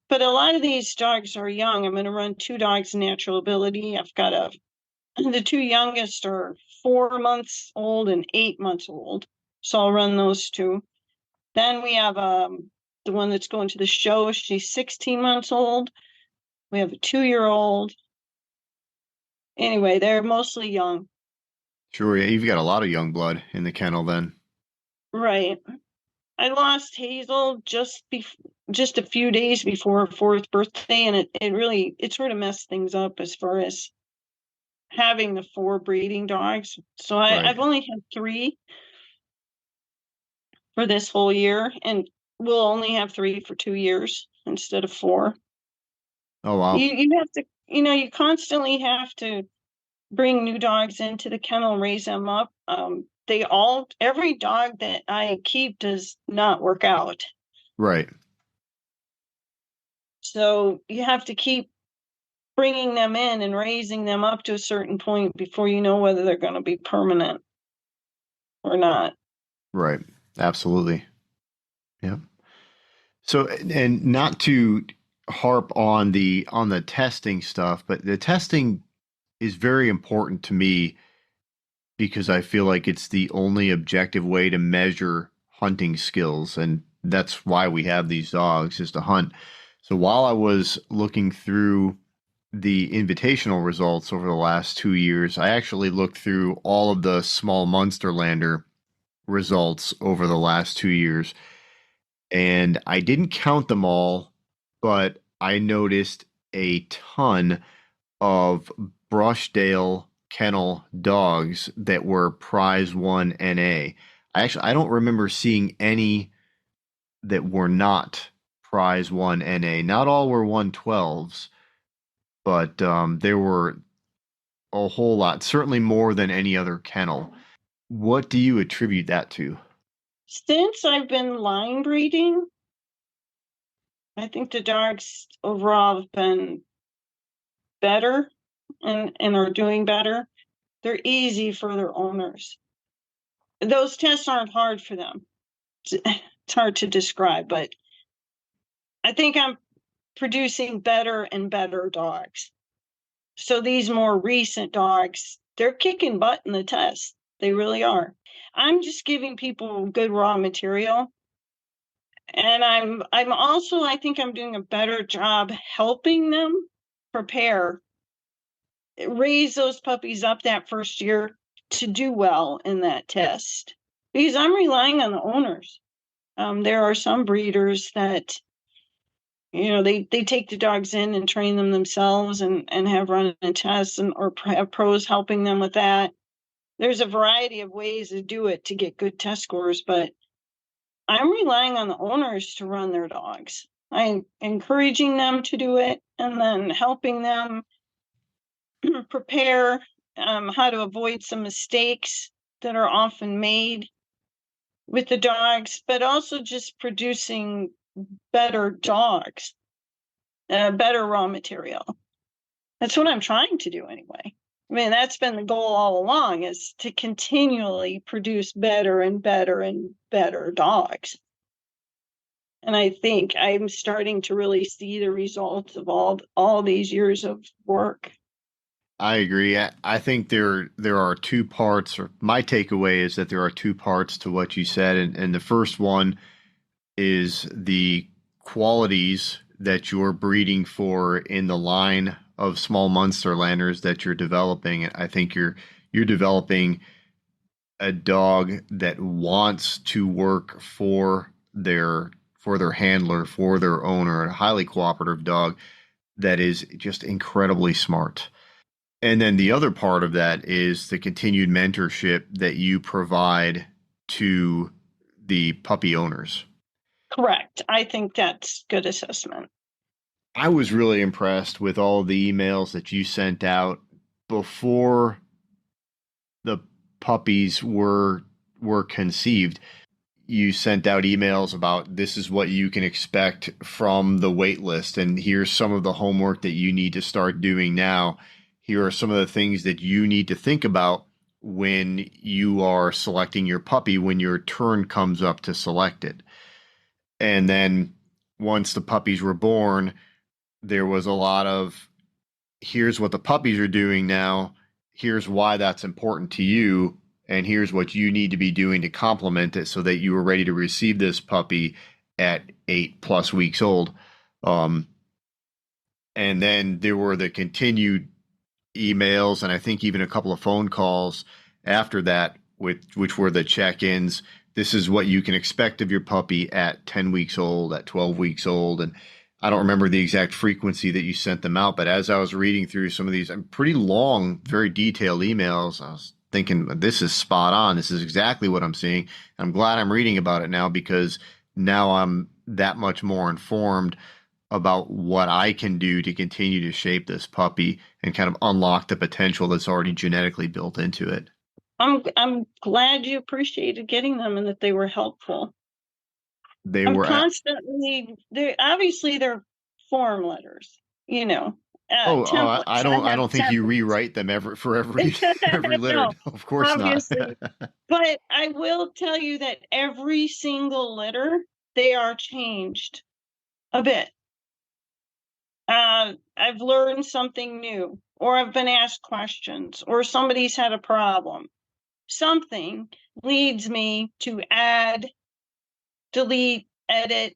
But a lot of these dogs are young. I'm going to run 2 dogs natural ability. The 2 youngest are 4 months old and 8 months old. So I'll run those 2. Then we have the one that's going to the show. She's 16 months old. We have a 2-year-old. Anyway, they're mostly young. Sure, yeah, you've got a lot of young blood in the kennel then. Right. I lost Hazel just a few days before her 4th birthday, and it sort of messed things up as far as having the 4 breeding dogs. So Right. I've only had 3 for this whole year, and we'll only have 3 for 2 years instead of 4. Oh, wow. You have to, you constantly have to bring new dogs into the kennel and raise them up. Every dog that I keep does not work out. Right. So you have to keep bringing them in and raising them up to a certain point before you know whether they're going to be permanent or not. Right. Absolutely. Yeah. So, and not to harp on the testing stuff, but the testing is very important to me because I feel like it's the only objective way to measure hunting skills, and that's why we have these dogs is to hunt. So while I was looking through the invitational results over the last 2 years, I actually looked through all of the small Munsterlander results over the last 2 years, and I didn't count them all, but I noticed a ton of Brush Dale Kennel dogs that were Prize 1 NA. I don't remember seeing any that were not Prize 1 NA. Not all were 112s, but there were a whole lot, certainly more than any other kennel. What do you attribute that to? Since I've been line breeding, I think the dogs overall have been better and are doing better. They're easy for their owners. Those tests aren't hard for them. It's hard to describe, but I think I'm producing better and better dogs. So these more recent dogs, they're kicking butt in the test. They really are. I'm just giving people good raw material. And I'm also, I think I'm doing a better job helping them prepare, raise those puppies up that first year to do well in that test. Because I'm relying on the owners. There are some breeders that, they take the dogs in and train them themselves and have run a test or have pros helping them with that. There's a variety of ways to do it to get good test scores, but I'm relying on the owners to run their dogs. I'm encouraging them to do it and then helping them prepare how to avoid some mistakes that are often made with the dogs, but also just producing better dogs, better raw material. That's what I'm trying to do anyway. I mean, that's been the goal all along, is to continually produce better and better and better dogs. And I think I'm starting to really see the results of all these years of work. I agree. I think there are two parts, or my takeaway is that there are two parts to what you said, and the first one is the qualities that you're breeding for in the line of small Munsterlanders that you're developing. I think you're developing a dog that wants to work for their handler, for their owner, a highly cooperative dog that is just incredibly smart. And then the other part of that is the continued mentorship that you provide to the puppy owners. Correct. I think that's good assessment. I was really impressed with all the emails that you sent out before the puppies were conceived. You sent out emails about this is what you can expect from the wait list, and here's some of the homework that you need to start doing now. Here are some of the things that you need to think about when you are selecting your puppy when your turn comes up to select it. And then once the puppies were born, there was a lot of here's what the puppies are doing now, here's why that's important to you, and here's what you need to be doing to complement it so that you are ready to receive this puppy at 8+ weeks old. And then there were the continued emails, and I think even a couple of phone calls after that, which were the check-ins. This is what you can expect of your puppy at 10 weeks old, at 12 weeks old. And I don't remember the exact frequency that you sent them out, but as I was reading through some of these pretty long, very detailed emails, I was thinking, this is spot on. This is exactly what I'm seeing. I'm glad I'm reading about it now because now I'm that much more informed about what I can do to continue to shape this puppy and kind of unlock the potential that's already genetically built into it. I'm glad you appreciated getting them and that they were helpful. They I'm were constantly they're form letters, oh, templates. I I have don't think you templates. rewrite them every litter. No, No, of course not. obviously. But I will tell you that every single litter, they are changed a bit. I've learned something new, or I've been asked questions, or somebody's had a problem. Something leads me to add, delete, edit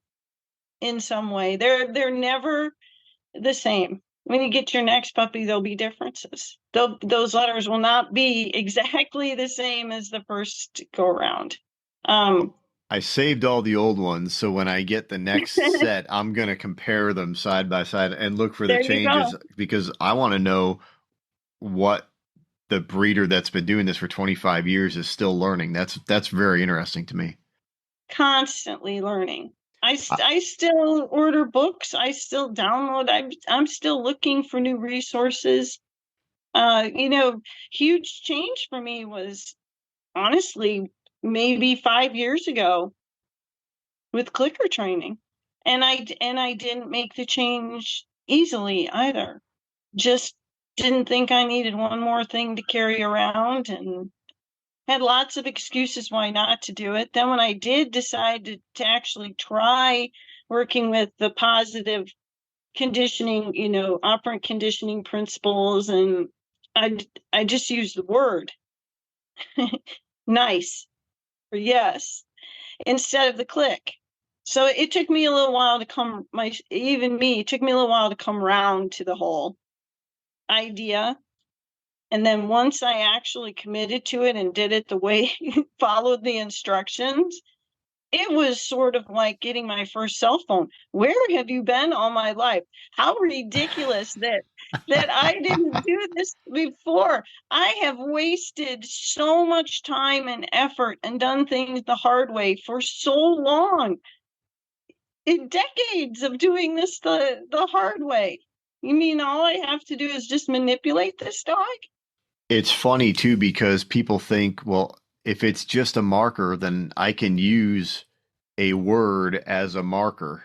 in some way. They're never the same. When you get your next puppy, there'll be differences. Those letters will not be exactly the same as the first go around. I saved all the old ones, so when I get the next set, I'm going to compare them side by side and look for the There you changes go. because I want to know what the breeder that's been doing this for 25 years is still learning. That's very interesting to me. Constantly learning. I, I still order books. I still download. I'm still looking for new resources. Huge change for me was honestly maybe 5 years ago with clicker training, and I didn't make the change easily either. Just didn't think I needed one more thing to carry around, and had lots of excuses why not to do it. Then when I did decide to actually try working with the positive conditioning, operant conditioning principles, and I just used the word nice or yes instead of the click. So it took me a little while to it took me a little while to come around to the whole idea. And then once I actually committed to it and did it the way, followed the instructions, it was sort of like getting my first cell phone. Where have you been all my life? How ridiculous that I didn't do this before. I have wasted so much time and effort and done things the hard way for so long. In decades of doing this the hard way. You mean all I have to do is just manipulate this dog? it's funny too because people think, well, if it's just a marker, then I can use a word as a marker.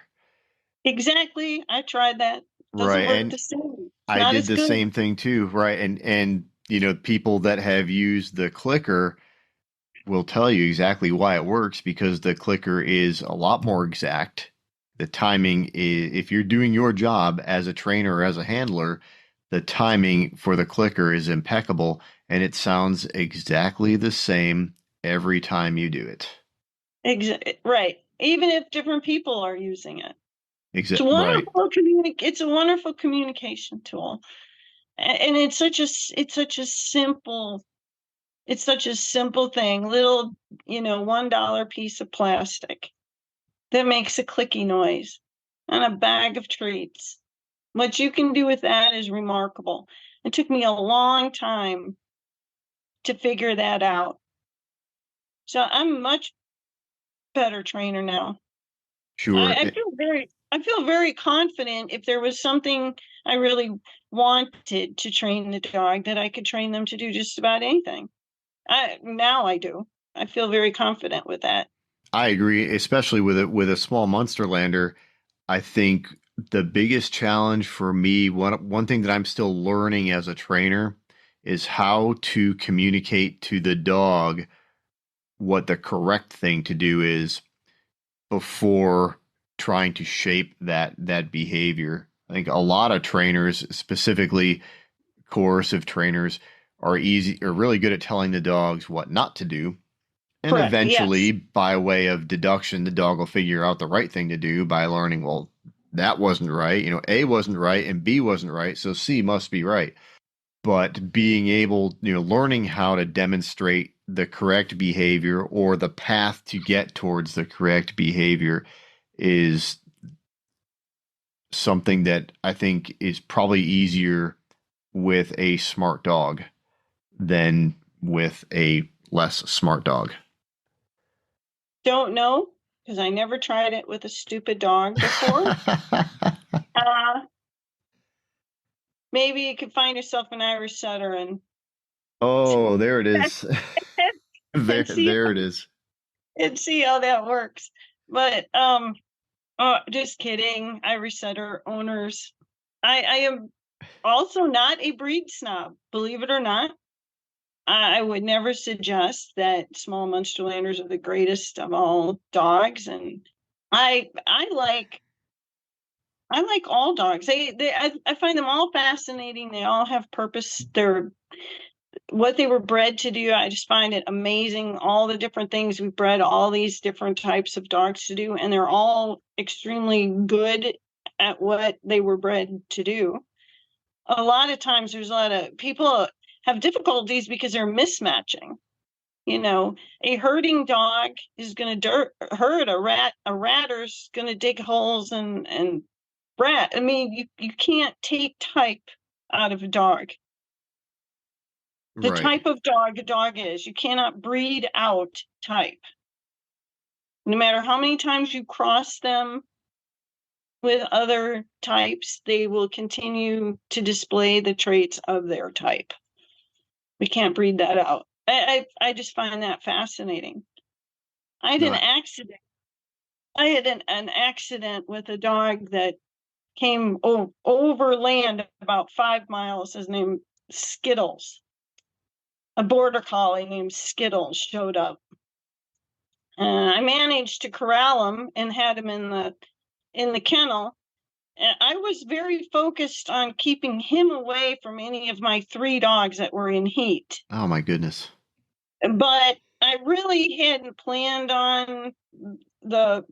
Exactly. I tried that. Doesn't Right. work And the same. It's I not did as the good. same thing too, right? And people that have used the clicker will tell you exactly why it works because the clicker is a lot more exact. The timing is, if you're doing your job as a trainer or as a handler, the timing for the clicker is impeccable, and it sounds exactly the same every time you do it. Right. Even if different people are using it. Right. It's a wonderful communication tool. And it's such a simple thing, little, $1 piece of plastic that makes a clicky noise and a bag of treats. What you can do with that is remarkable. It took me a long time to figure that out. So I'm a much better trainer now. Sure. I feel very confident if there was something I really wanted to train the dog that I could train them to do just about anything. Now I do. I feel very confident with that. I agree, especially with a small Munsterlander. I think the biggest challenge for me, one thing that I'm still learning as a trainer, is how to communicate to the dog what the correct thing to do is before trying to shape that behavior. I think a lot of trainers, specifically coercive trainers, are really good at telling the dogs what not to do. And Correct. eventually, Yes. by way of deduction, the dog will figure out the right thing to do by learning, well, that wasn't right. A wasn't right and B wasn't right, so C must be right. But being able, learning how to demonstrate the correct behavior or the path to get towards the correct behavior is something that I think is probably easier with a smart dog than with a less smart dog. Don't know because I never tried it with a stupid dog before. uh, Maybe you could find yourself an Irish setter and Oh, there it is. There, and see there it is. and see how that works. But just kidding. Irish setter owners. I am also not a breed snob, believe it or not. I would never suggest that small Munsterlanders are the greatest of all dogs, and I I like I like all dogs. I find them all fascinating. They all have purpose. They're what they were bred to do. I just find it amazing. All the different things we bred all these different types of dogs to do, and they're all extremely good at what they were bred to do. A lot of times there's a lot of people have difficulties because they're mismatching. A herding dog is going to herd a rat. A ratter's going to dig holes and rat. I mean, you can't take type out of a dog. The Right. type of dog a dog is. You cannot breed out type. No matter how many times you cross them with other types, they will continue to display the traits of their type. We can't breed that out. I just find that fascinating. I had No, an accident. I had an accident with a dog that came over land about 5 miles. His name Skittles. A border collie named Skittles showed up. I managed to corral him and had him in the kennel. And I was very focused on keeping him away from any of my 3 dogs that were in heat. oh my goodness. But I really hadn't planned on the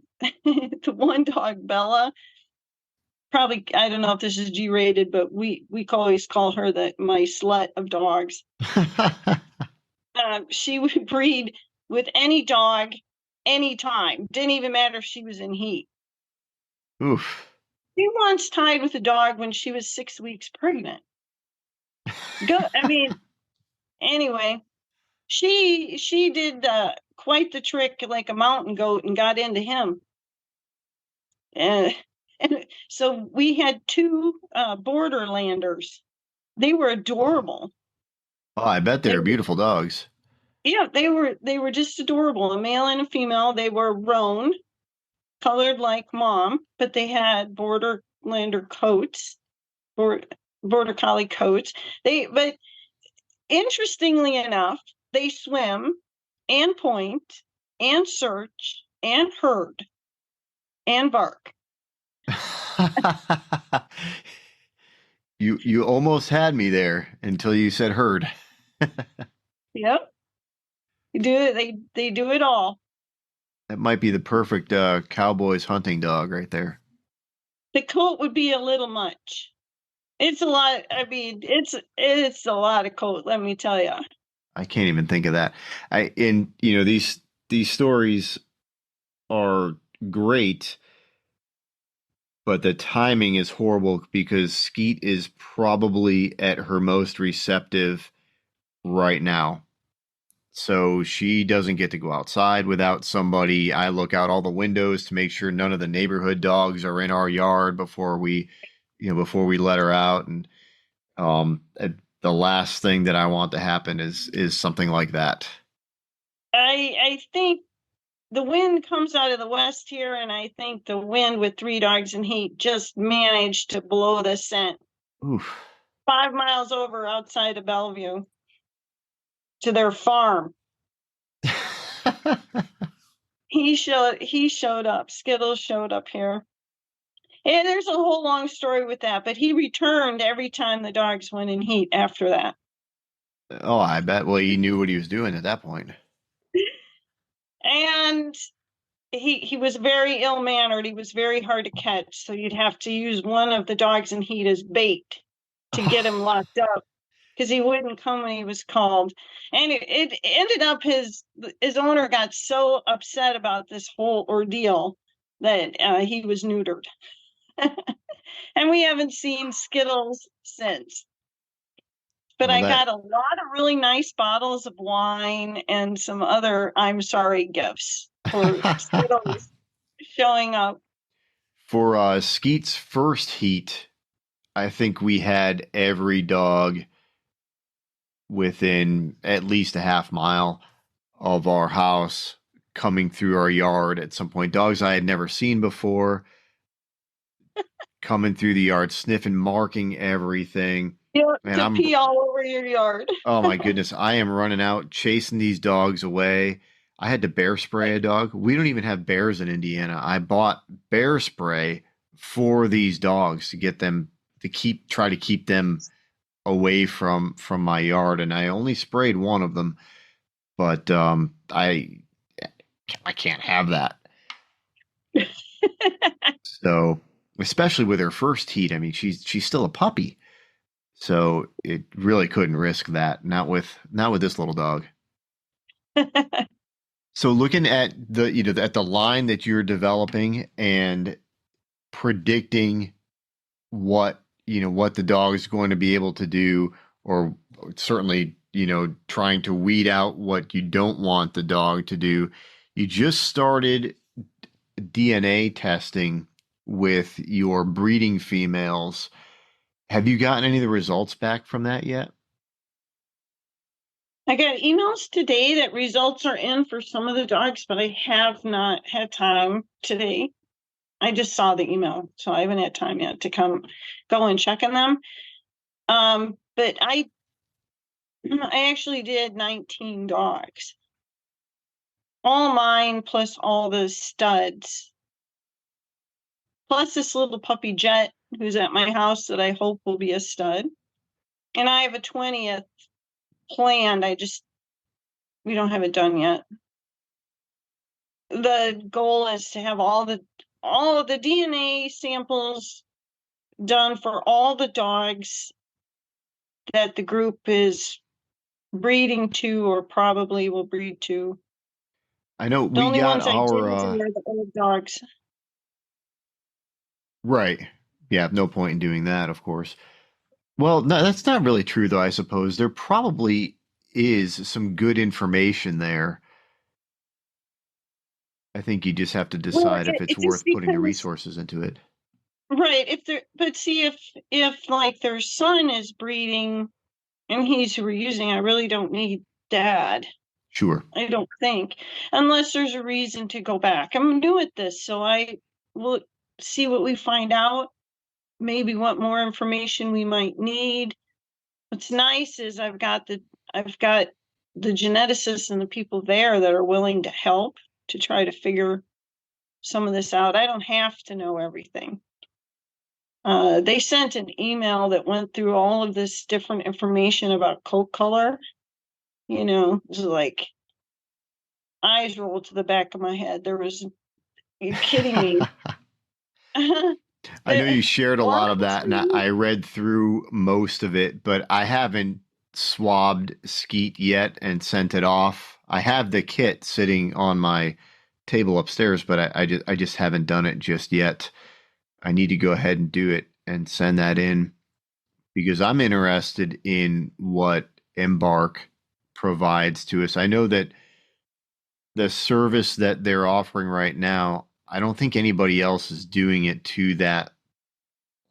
the one dog, Bella. Probably, I don't know if this is G-rated, but we always call her my slut of dogs. She would breed with any dog, anytime. Didn't even matter if she was in heat. Oof. She once tied with a dog when she was 6 weeks pregnant. I mean, anyway, she did quite the trick like a mountain goat and got into him. And, and so we had 2 borderlanders. They were adorable. Oh, I bet They they're beautiful dogs. Yeah, they were just adorable. A male and a female. They were roan, colored like mom, but they had borderlander coats, border collie coats. But interestingly enough, they swim and point and search and herd and bark. You almost had me there until you said herd. Yep. You do it. They do it all. That might be the perfect Cowboys hunting dog right there. The coat would be a little much. It's a lot. I mean, it's a lot of coat, let me tell you. I can't even think of that. These stories are great, but the timing is horrible because Skeet is probably at her most receptive right now. So she doesn't get to go outside without somebody. I look out all the windows to make sure none of the neighborhood dogs are in our yard before we let her out. And the last thing that I want to happen is something like that. I think the wind comes out of the west here, and I think the wind with three dogs in heat just managed to blow the scent Oof. 5 miles over outside of Bellevue to their farm. He showed up. Skittles showed up here. And there's a whole long story with that, but he returned every time the dogs went in heat after that. Oh, I bet. Well, he knew what he was doing at that point. And he was very ill-mannered. He was very hard to catch, so you'd have to use one of the dogs in heat as bait to get him locked up because he wouldn't come when he was called. And it ended up his owner got so upset about this whole ordeal that he was neutered. And we haven't seen Skittles since. But Well, I got a lot of really nice bottles of wine and some other I'm sorry gifts for Skittles showing up. for Skeet's first heat, I think we had every dog within at least a half mile of our house coming through our yard at some point. Dogs I had never seen before coming through the yard, sniffing, marking everything. Yeah, And to pee all over your yard. oh my goodness, I am running out, chasing these dogs away. I had to bear spray a dog. We don't even have bears in Indiana. I bought bear spray for these dogs to get them to try to keep them away from my yard, and I only sprayed one of them, but I can't have that. So, especially with her first heat, I mean, she's still a puppy. So it really couldn't risk that. Not with this little dog. So looking at at the line that you're developing and predicting what the dog is going to be able to do, or certainly, trying to weed out what you don't want the dog to do. You just started DNA testing with your breeding females. Have you gotten any of the results back from that yet? I got emails today that results are in for some of the dogs, but I have not had time today. I just saw the email, so I haven't had time yet to go and check on them. But I actually did 19 dogs. All mine plus all the studs. Plus this little puppy Jet who's at my house that I hope will be a stud. And I have a 20th planned. We don't have it done yet. The goal is to have all of the DNA samples done for all the dogs that the group is breeding to or probably will breed to. I know The we only got ones I our didn't do are the old dogs. right. Yeah, no point in doing that, of course. Well, no, that's not really true, though, I suppose. There probably is some good information there. I think you just have to Well, decide if it's it's just worth putting the because, resources into it. right, but see if like their son is breeding and he's who we're using, I really don't need dad. Sure. I don't think, unless there's a reason to go back. I'm new at this, so I will see what we find out, maybe what more information we might need. What's nice is I've got the geneticists and the people there that are willing to help to try to figure some of this out. I don't have to know everything. They sent an email that went through all of this different information about coat color. You know, it was like eyes rolled to the back of my head. You're kidding me. I know you shared a lot of that, and Honestly, I read through most of it, but I haven't swabbed skeet yet and sent it off. I have the kit sitting on my table upstairs, but I just haven't done it just yet. I need to go ahead and do it and send that in because I'm interested in what Embark provides to us. I know that the service that they're offering right now, I don't think anybody else is doing it to that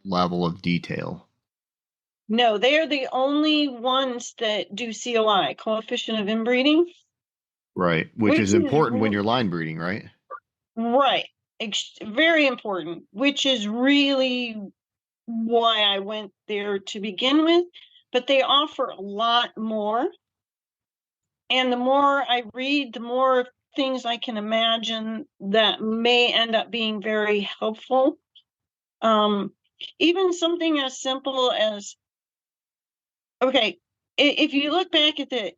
level of detail. no, they are the only ones that do COI, coefficient of inbreeding, Right. Which which is is important when you're line breeding, right? right, very important, which is really why I went there to begin with. But they offer a lot more. And the more I read, the more things I can imagine that may end up being very helpful. Um, Even something as simple as, okay, if you look back at the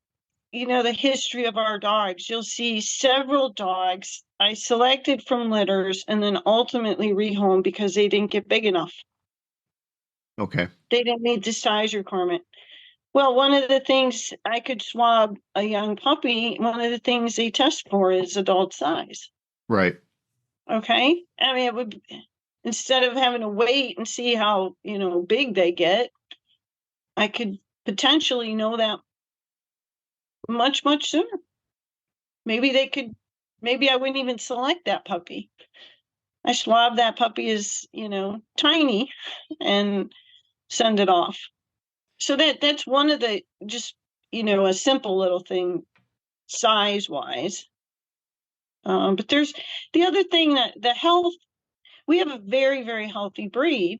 history of our dogs, you'll see several dogs I selected from litters and then ultimately rehomed because they didn't get big enough. Okay. They didn't meet the size requirement. Well, one of the things I could swab a young puppy, one of the things they test for is adult size. Right. Okay. I mean, it would, instead of having to wait and see how, big they get, I could potentially know that much, much sooner. Maybe they could, maybe I wouldn't even select that puppy. I swab that puppy as, tiny and send it off. So that's one of the just, a simple little thing size wise. But there's the other thing that the health, we have a very, very healthy breed,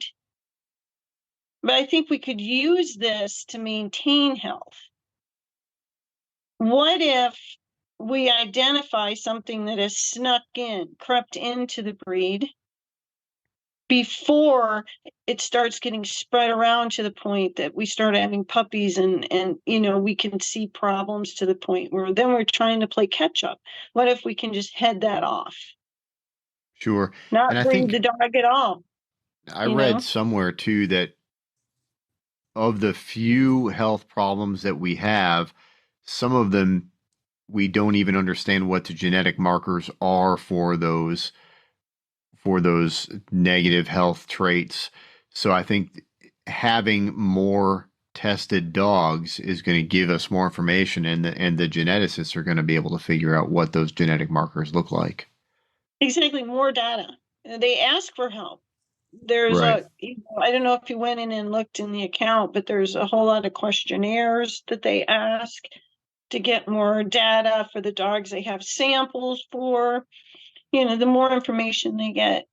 but I think we could use this to maintain health. What if we identify something that has snuck in, crept into the breed before it starts getting spread around to the point that we start having puppies and we can see problems to the point where then we're trying to play catch up. What if we can just head that off? Sure. And Not I breed the think dog at all, I you read know? somewhere too that of the few health problems that we have, some of them we don't even understand what the genetic markers are for those negative health traits. So I think having more tested dogs is going to give us more information, and the geneticists are going to be able to figure out what those genetic markers look like. Exactly, more data. They ask for help. There's Right. I don't know if you went in and looked in the account, but there's a whole lot of questionnaires that they ask to get more data for the dogs they have samples for. The more information they get,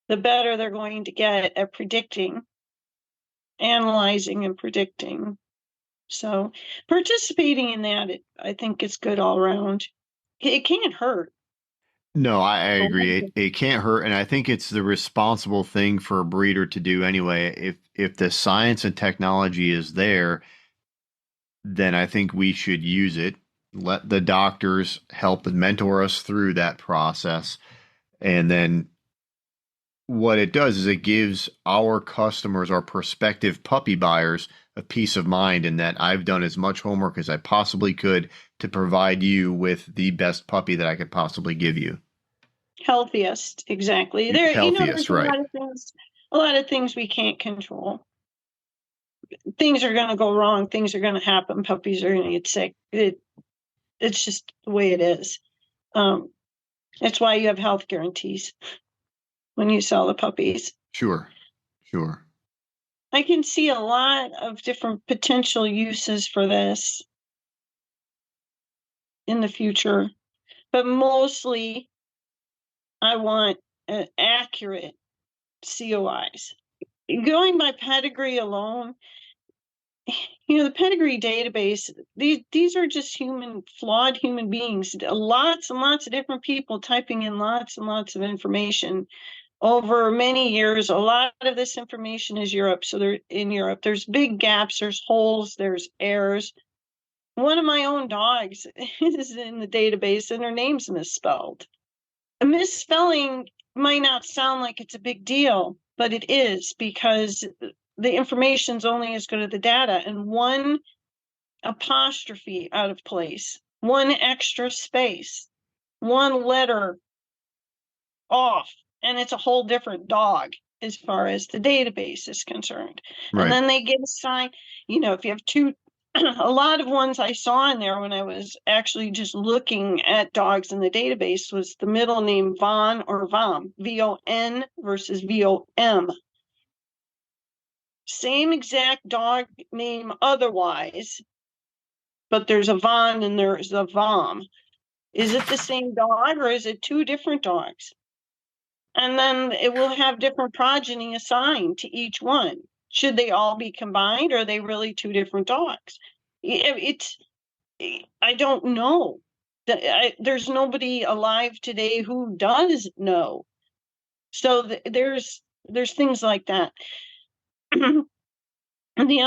the better they're going to get at predicting, analyzing, and predicting. So participating in that, I think it's good all around. It can't hurt. No, I agree. It can't hurt, and I think it's the responsible thing for a breeder to do anyway. If the science and technology is there, then I think we should use it. Let the doctors help and mentor us through that process. And then what it does is it gives our customers, our prospective puppy buyers, a peace of mind in that I've done as much homework as I possibly could to provide you with the best puppy that I could possibly give you. Healthiest, exactly. There's Healthiest, right? a lot of things we can't control. Things are going to go wrong. Things are going to happen. Puppies are going to get sick. It's just the way it is. Um, that's why you have health guarantees when you sell the puppies. Sure, sure. I can see a lot of different potential uses for this in the future, but mostly I want accurate COIs. Going by pedigree alone, the pedigree database, these are just flawed human beings, lots and lots of different people typing in lots and lots of information over many years. A lot of this information is Europe. So they're in Europe. There's big gaps, there's holes, there's errors. One of my own dogs is in the database and her name's misspelled. A misspelling might not sound like it's a big deal, but it is, because the information's only as good as the data, and one apostrophe out of place, one extra space, one letter off, and it's a whole different dog as far as the database is concerned. Right. And then they get assigned, if you have two, a lot of ones I saw in there when I was actually just looking at dogs in the database was the middle name Von or Vom, VON versus VOM. Same exact dog name otherwise, but there's a Von and there's a Vom. Is it the same dog or is it two different dogs? And then it will have different progeny assigned to each one. Should they all be combined, or are they really two different dogs? I don't know. There's nobody alive today who does know. So there's things like that. And the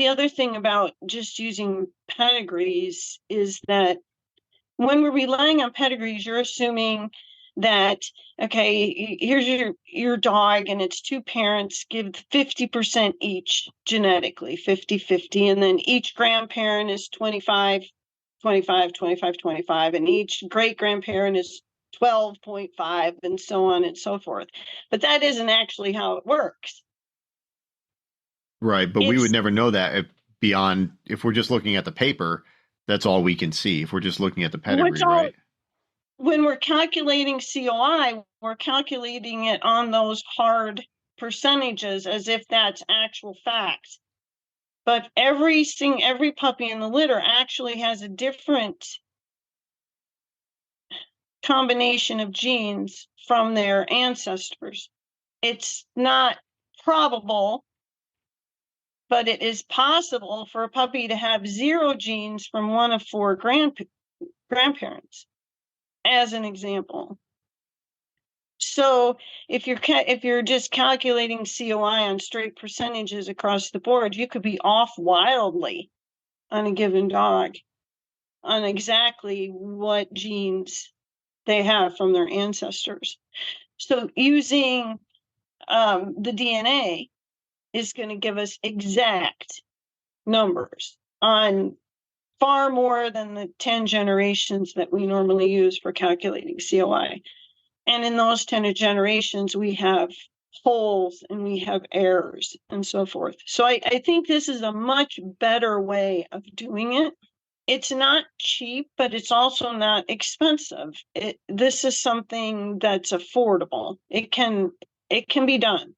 other thing about just using pedigrees is that when we're relying on pedigrees, you're assuming that, okay, here's your dog and its two parents give 50% each genetically, 50-50, and then each grandparent is 25, 25, 25, 25, and each great-grandparent is 12.5, and so on and so forth. But that isn't actually how it works. Right, but we would never know that if we're just looking at the paper. That's all we can see if we're just looking at the pedigree, right? When we're calculating COI, we're calculating it on those hard percentages as if that's actual facts. But every puppy in the litter actually has a different combination of genes from their ancestors. It's not probable, but it is possible for a puppy to have 0 genes from one of 4 grandparents, as an example. So if you're just calculating COI on straight percentages across the board, you could be off wildly on a given dog on exactly what genes they have from their ancestors. So using the DNA is going to give us exact numbers on far more than the 10 generations that we normally use for calculating COI. And in those 10 generations, we have holes and we have errors and so forth. So I think this is a much better way of doing it. It's not cheap, but it's also not expensive. This is something that's affordable. It can be done.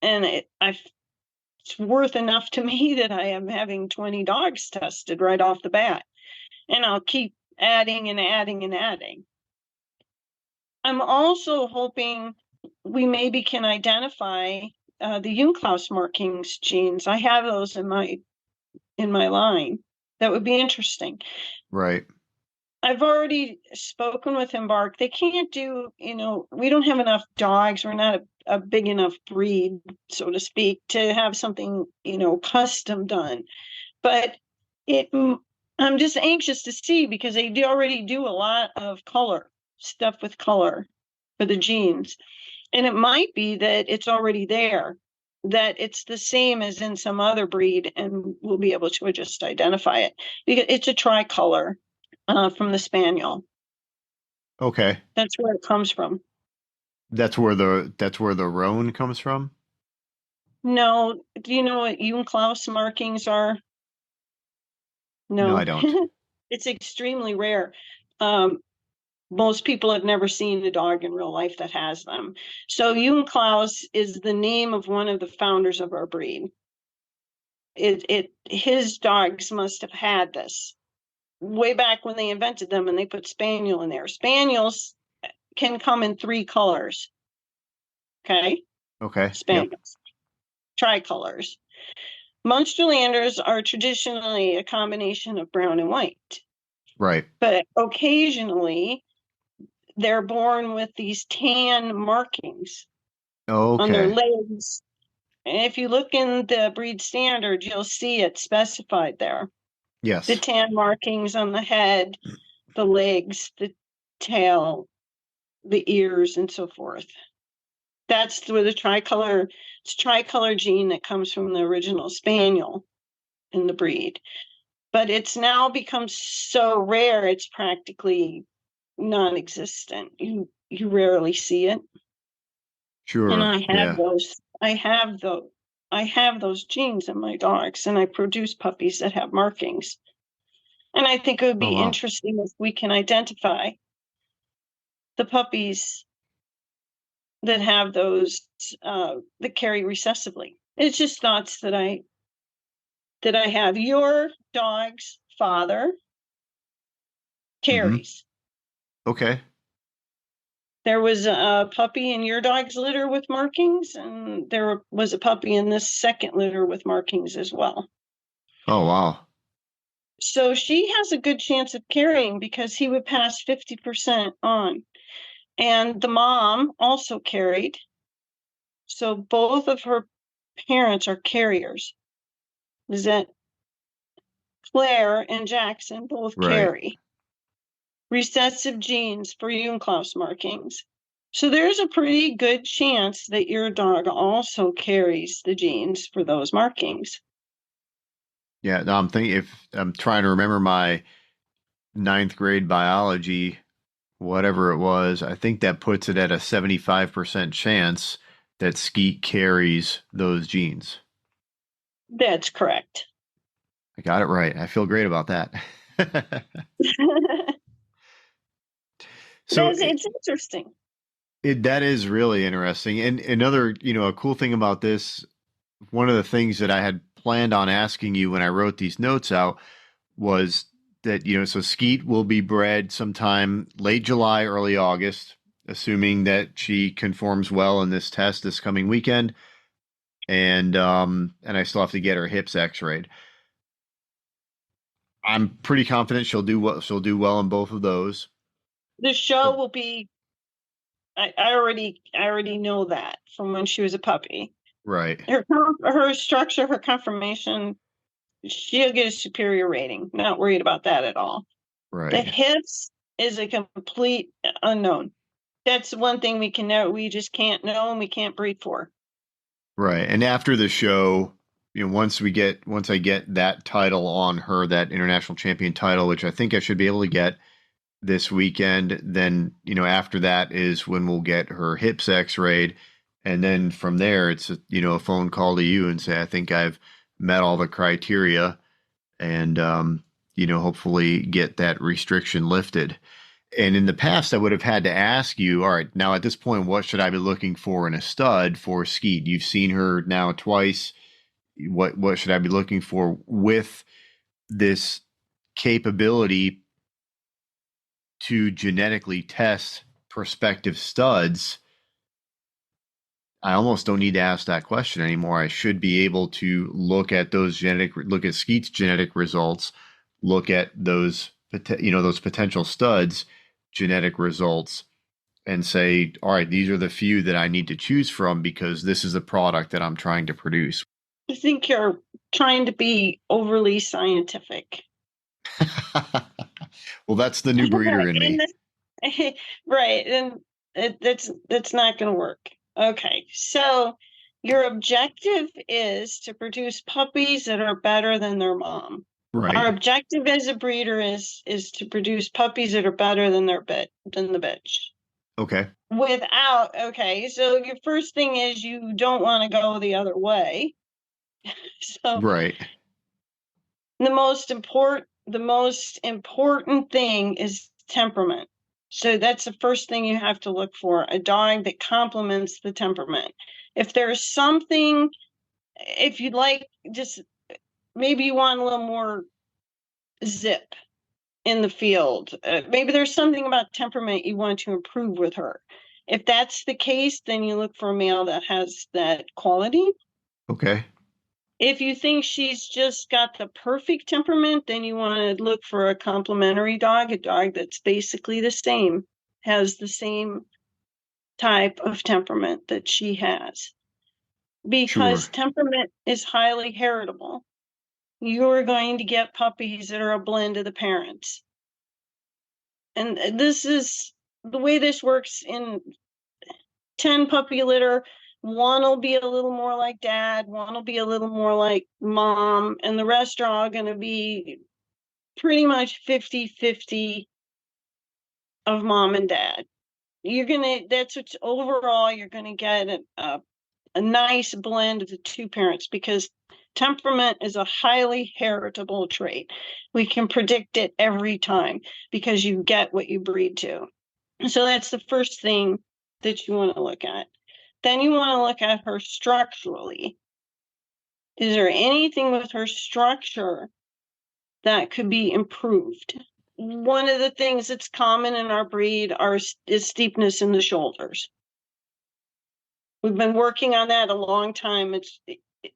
And it's worth enough to me that I am having 20 dogs tested right off the bat. And I'll keep adding and adding and adding. I'm also hoping we maybe can identify the Unclaus markings genes. I have those in my line. That would be interesting. Right. I've already spoken with Embark. They can't do, we don't have enough dogs. We're not a big enough breed, so to speak, to have something, custom done. But I'm just anxious to see, because they already do a lot of stuff with color for the genes. And it might be that it's already there, that it's the same as in some other breed, and we'll be able to just identify it, because it's a tricolor from the Spaniel. Okay. That's where it comes from. That's where the roan comes from? No. Do you know what Unclaus markings are? No, I don't. It's extremely rare. Most people have never seen a dog in real life that has them. So Unclaus is the name of one of the founders of our breed. His dogs must have had this way back when they invented them, and they put Spaniel in there. Spaniels can come in 3 colors. Okay. Spaniels. Yep. Tricolors. Munsterlanders are traditionally a combination of brown and white. Right. But occasionally they're born with these tan markings on their Okay. legs. And if you look in the breed standard, you'll see it specified there. The Yes. tan markings on the head, the legs, the tail, the ears, and so forth. That's where the tricolor gene that comes from the original spaniel in the breed. But it's now become so rare, it's practically non-existent. You rarely see it. And Sure. I have Yeah. those. I have those genes in my dogs, and I produce puppies that have markings. And I think it would Oh be wow. interesting if we can identify the puppies that have those that carry recessively. It's just thoughts that I have. Your dog's father Mm-hmm. carries. Okay. There was a puppy in your dog's litter with markings, and there was a puppy in this second litter with markings as well. Oh wow. So she has a good chance of carrying because he would pass 50% on. And the mom also carried. So both of her parents are carriers. Is that Claire and Jackson both Right. carry recessive genes for Junklaus markings. So there's a pretty good chance that your dog also carries the genes for those markings. Yeah. No, I'm thinking if I'm trying to remember my ninth grade biology, whatever it was, I think that puts it at a 75% chance that Skeet carries those genes. That's correct. I got it right. I feel great about that. So It's interesting. that is really interesting. And another, a cool thing about this, one of the things that I had planned on asking you when I wrote these notes out was that, so Skeet will be bred sometime late July, early August, assuming that she conforms well in this test this coming weekend. And I still have to get her hips x-rayed. I'm pretty confident she'll do well in both of those. The show will be I already know that from when she was a puppy. Right. Her structure, her conformation, she'll get a superior rating. Not worried about that at all. The Right. hips is a complete unknown. That's one thing we just can't know and we can't breed for. Right. And after the show, once I get that title on her, that international champion title, which I think I should be able to get this weekend, then, after that is when we'll get her hips x-rayed. And then from there, it's a phone call to you and say, I think I've met all the criteria and, hopefully get that restriction lifted. And in the past, I would have had to ask you, all right, now at this point, what should I be looking for in a stud for Skeet? You've seen her now twice. What should I be looking for with this capability to genetically test prospective studs? I almost don't need to ask that question anymore. I should be able to look at Skeet's genetic results, look at those potential studs genetic results and say, all right, these are the few that I need to choose from because this is the product that I'm trying to produce. I think you're trying to be overly scientific. Well, that's the new breeder in me. Right, and that's not going to work. Okay, so your objective is to produce puppies that are better than their mom. Our Right. objective as a breeder is to produce puppies that are better than the bitch. Okay. Okay, so your first thing is you don't want to go the other way. So Right. the most important thing is temperament. So that's the first thing you have to look for, a dog that complements the temperament. If there's something, if you'd like, just maybe you want a little more zip in the field. Maybe there's something about temperament you want to improve with her. If that's the case, then you look for a male that has that quality. Okay. If you think she's just got the perfect temperament, then you want to look for a complementary dog, a dog that's basically the same, has the same type of temperament that she has, because Sure. temperament is highly heritable. You are going to get puppies that are a blend of the parents. And this is the way this works in 10 puppy litter. One will be a little more like dad, one will be a little more like mom, and the rest are all going to be pretty much 50-50 of mom and dad. That's what's overall, you're going to get a nice blend of the two parents, because temperament is a highly heritable trait. We can predict it every time because you get what you breed to. So that's the first thing that you want to look at. Then you want to look at her structurally. Is there anything with her structure that could be improved? One of the things that's common in our breed is steepness in the shoulders. We've been working on that a long time.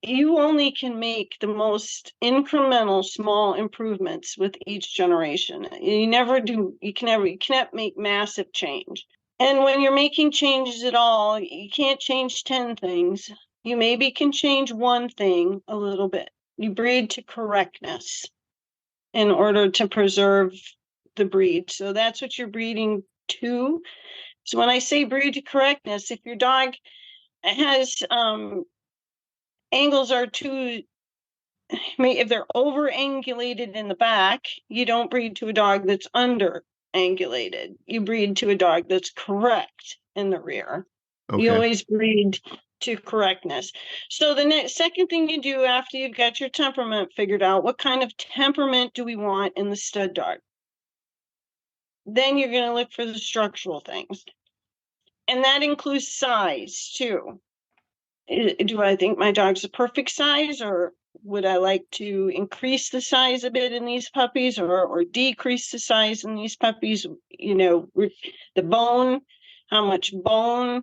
You only can make the most incremental small improvements with each generation. You cannot make massive change. And when you're making changes at all, you can't change 10 things. You maybe can change one thing a little bit. You breed to correctness in order to preserve the breed. So that's what you're breeding to. So when I say breed to correctness, if your dog has angles are too, if they're over angulated in the back, you don't breed to a dog that's under angulated. You breed to a dog that's correct in the rear. Okay. You always breed to correctness. So the second thing you do after you've got your temperament figured out, what kind of temperament do we want in the stud dog? Then you're going to look for the structural things. And that includes size too. Do I think my dog's a perfect size, or would I like to increase the size a bit in these puppies, or decrease the size in these puppies? The bone, how much bone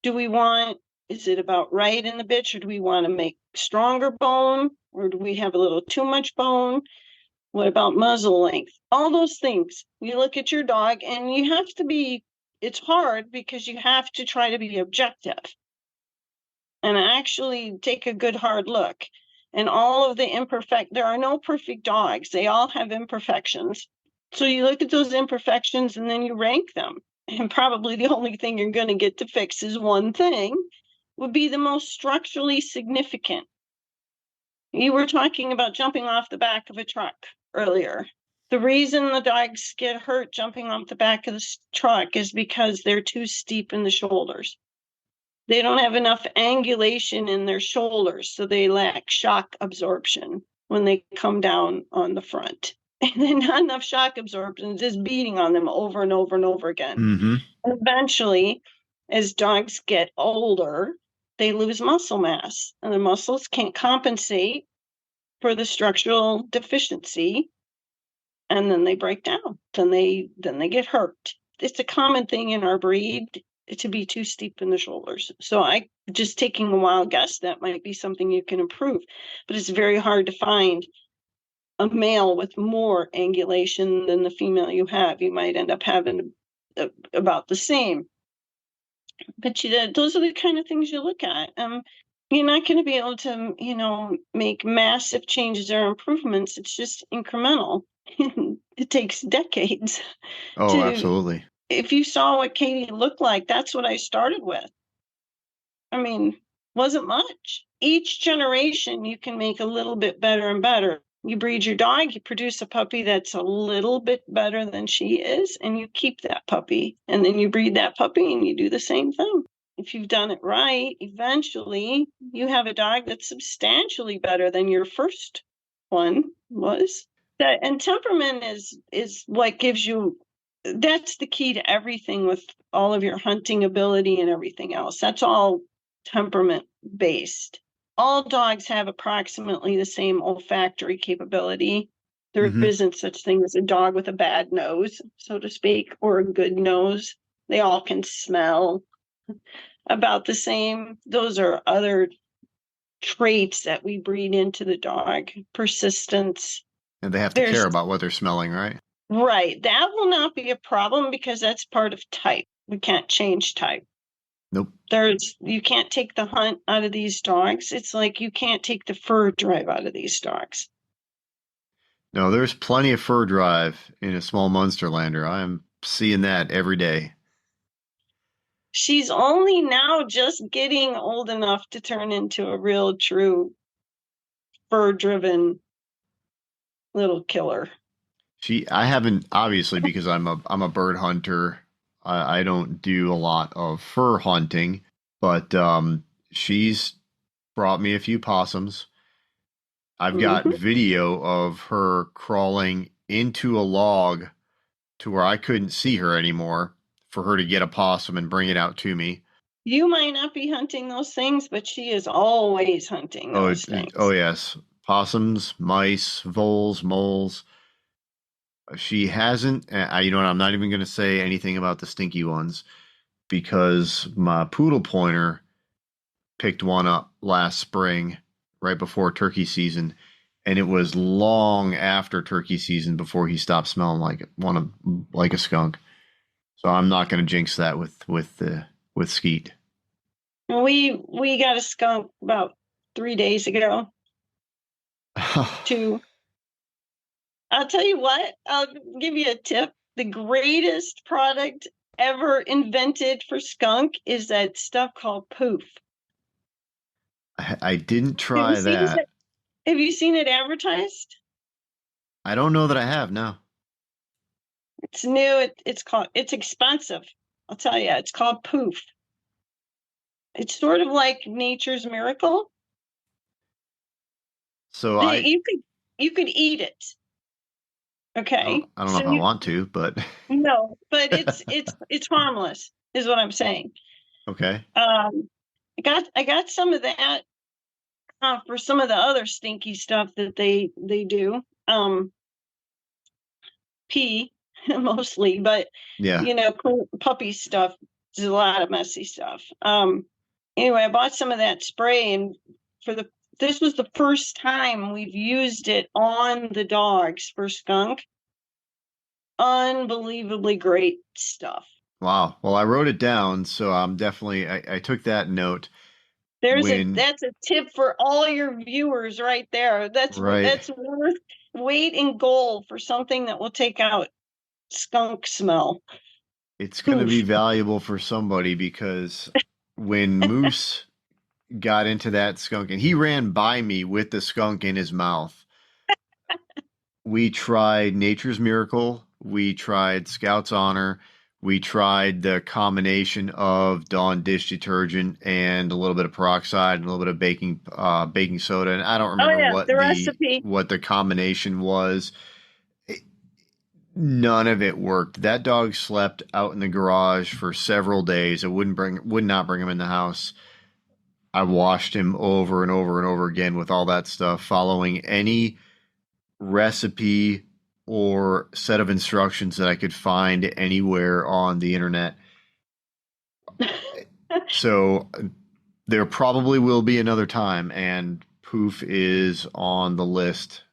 do we want? Is it about right in the bitch, or do we want to make stronger bone, or do we have a little too much bone? What about muzzle length? All those things. You look at your dog and you have to be, it's hard because you have to try to be objective and actually take a good hard look. And all of the there are no perfect dogs. They all have imperfections. So you look at those imperfections and then you rank them. And probably the only thing you're going to get to fix is one thing, would be the most structurally significant. You were talking about jumping off the back of a truck earlier. The reason the dogs get hurt jumping off the back of the truck is because they're too steep in the shoulders. They don't have enough angulation in their shoulders, so they lack shock absorption when they come down on the front. And then not enough shock absorption, just beating on them over and over and over again. Mm-hmm. Eventually, as dogs get older, they lose muscle mass, and the muscles can't compensate for the structural deficiency, and then they break down. Then they get hurt. It's a common thing in our breed to be too steep in the shoulders. So I just taking a wild guess, that might be something you can improve, but it's very hard to find a male with more angulation than the female you have. You might end up having about the same. But those are the kind of things you look at. You're not going to be able to, make massive changes or improvements. It's just incremental. It takes decades. Oh, absolutely. If you saw what Katie looked like, that's what I started with. I mean, wasn't much. Each generation, you can make a little bit better and better. You breed your dog, you produce a puppy that's a little bit better than she is, and you keep that puppy. And then you breed that puppy and you do the same thing. If you've done it right, eventually you have a dog that's substantially better than your first one was. And temperament is what gives you, that's the key to everything with all of your hunting ability and everything else. That's all temperament based. All dogs have approximately the same olfactory capability. There isn't such thing as a dog with a bad nose, so to speak, or a good nose. They all can smell about the same. Those are other traits that we breed into the dog. Persistence. And they have to care about what they're smelling, right? Right. That will not be a problem because that's part of type. We can't change type. Nope. You can't take the hunt out of these dogs. It's like you can't take the fur drive out of these dogs. No, there's plenty of fur drive in a small Munsterlander. I am seeing that every day. She's only now just getting old enough to turn into a real true fur driven little killer. I haven't, obviously, because I'm a bird hunter. I don't do a lot of fur hunting, but she's brought me a few possums. I've got Hmm. video of her crawling into a log to where I couldn't see her anymore for her to get a possum and bring it out to me. You might not be hunting those things, but she is always hunting Oh, those oh things. yes, possums, mice, voles, moles. She hasn't. You know what? I'm not even going to say anything about the stinky ones because my poodle pointer picked one up last spring, right before turkey season, and it was long after turkey season before he stopped smelling like a skunk. So I'm not going to jinx that with Skeet. We got a skunk about 3 days ago. Two. I'll tell you what. I'll give you a tip. The greatest product ever invented for skunk is that stuff called poof. I didn't Have you try seen that. it? Have you seen it advertised? I don't know that I have. No. It's new. It's expensive. I'll tell you. It's called poof. It's sort of like nature's miracle. So The, you could eat it. Okay. I don't know So if I want to, but no, but it's harmless, is what I'm saying. okay. Um, I got some of that for some of the other stinky stuff that they do. Pee mostly, but Yeah. puppy stuff. There's a lot of messy stuff. Anyway, I bought some of that spray, and for the this was the first time we've used it on the dogs for skunk. Unbelievably great stuff. Wow. Well, I wrote it down, so I'm definitely I took that note when That's a tip for all your viewers right there. right. That's worth weight in gold for something that will take out skunk smell. It's going to be Poof. valuable for somebody because when Moose got into that skunk and he ran by me with the skunk in his mouth, we tried Nature's Miracle, we tried Scout's Honor, we tried the combination of Dawn dish detergent and a little bit of peroxide and a little bit of baking soda, and I don't Oh remember yeah, the recipe. what the combination was. None of it worked. That dog slept out in the garage for several days. I would not bring him in the house. I washed him over and over and over again with all that stuff, following any recipe or set of instructions that I could find anywhere on the internet. So there probably will be another time, and Poof is on the list.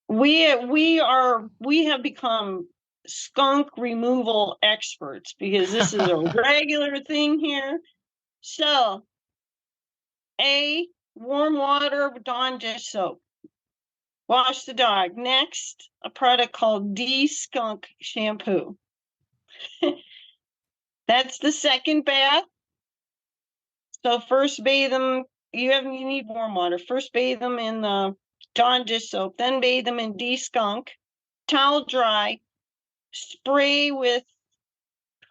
We have become skunk removal experts because this is a regular thing here. So, warm water Dawn dish soap. Wash the dog. Next, a product called De-Skunk shampoo. That's the second bath. So first bathe them. You need warm water. First bathe them in the Dawn dish soap. Then bathe them in De-Skunk. Towel dry. Spray with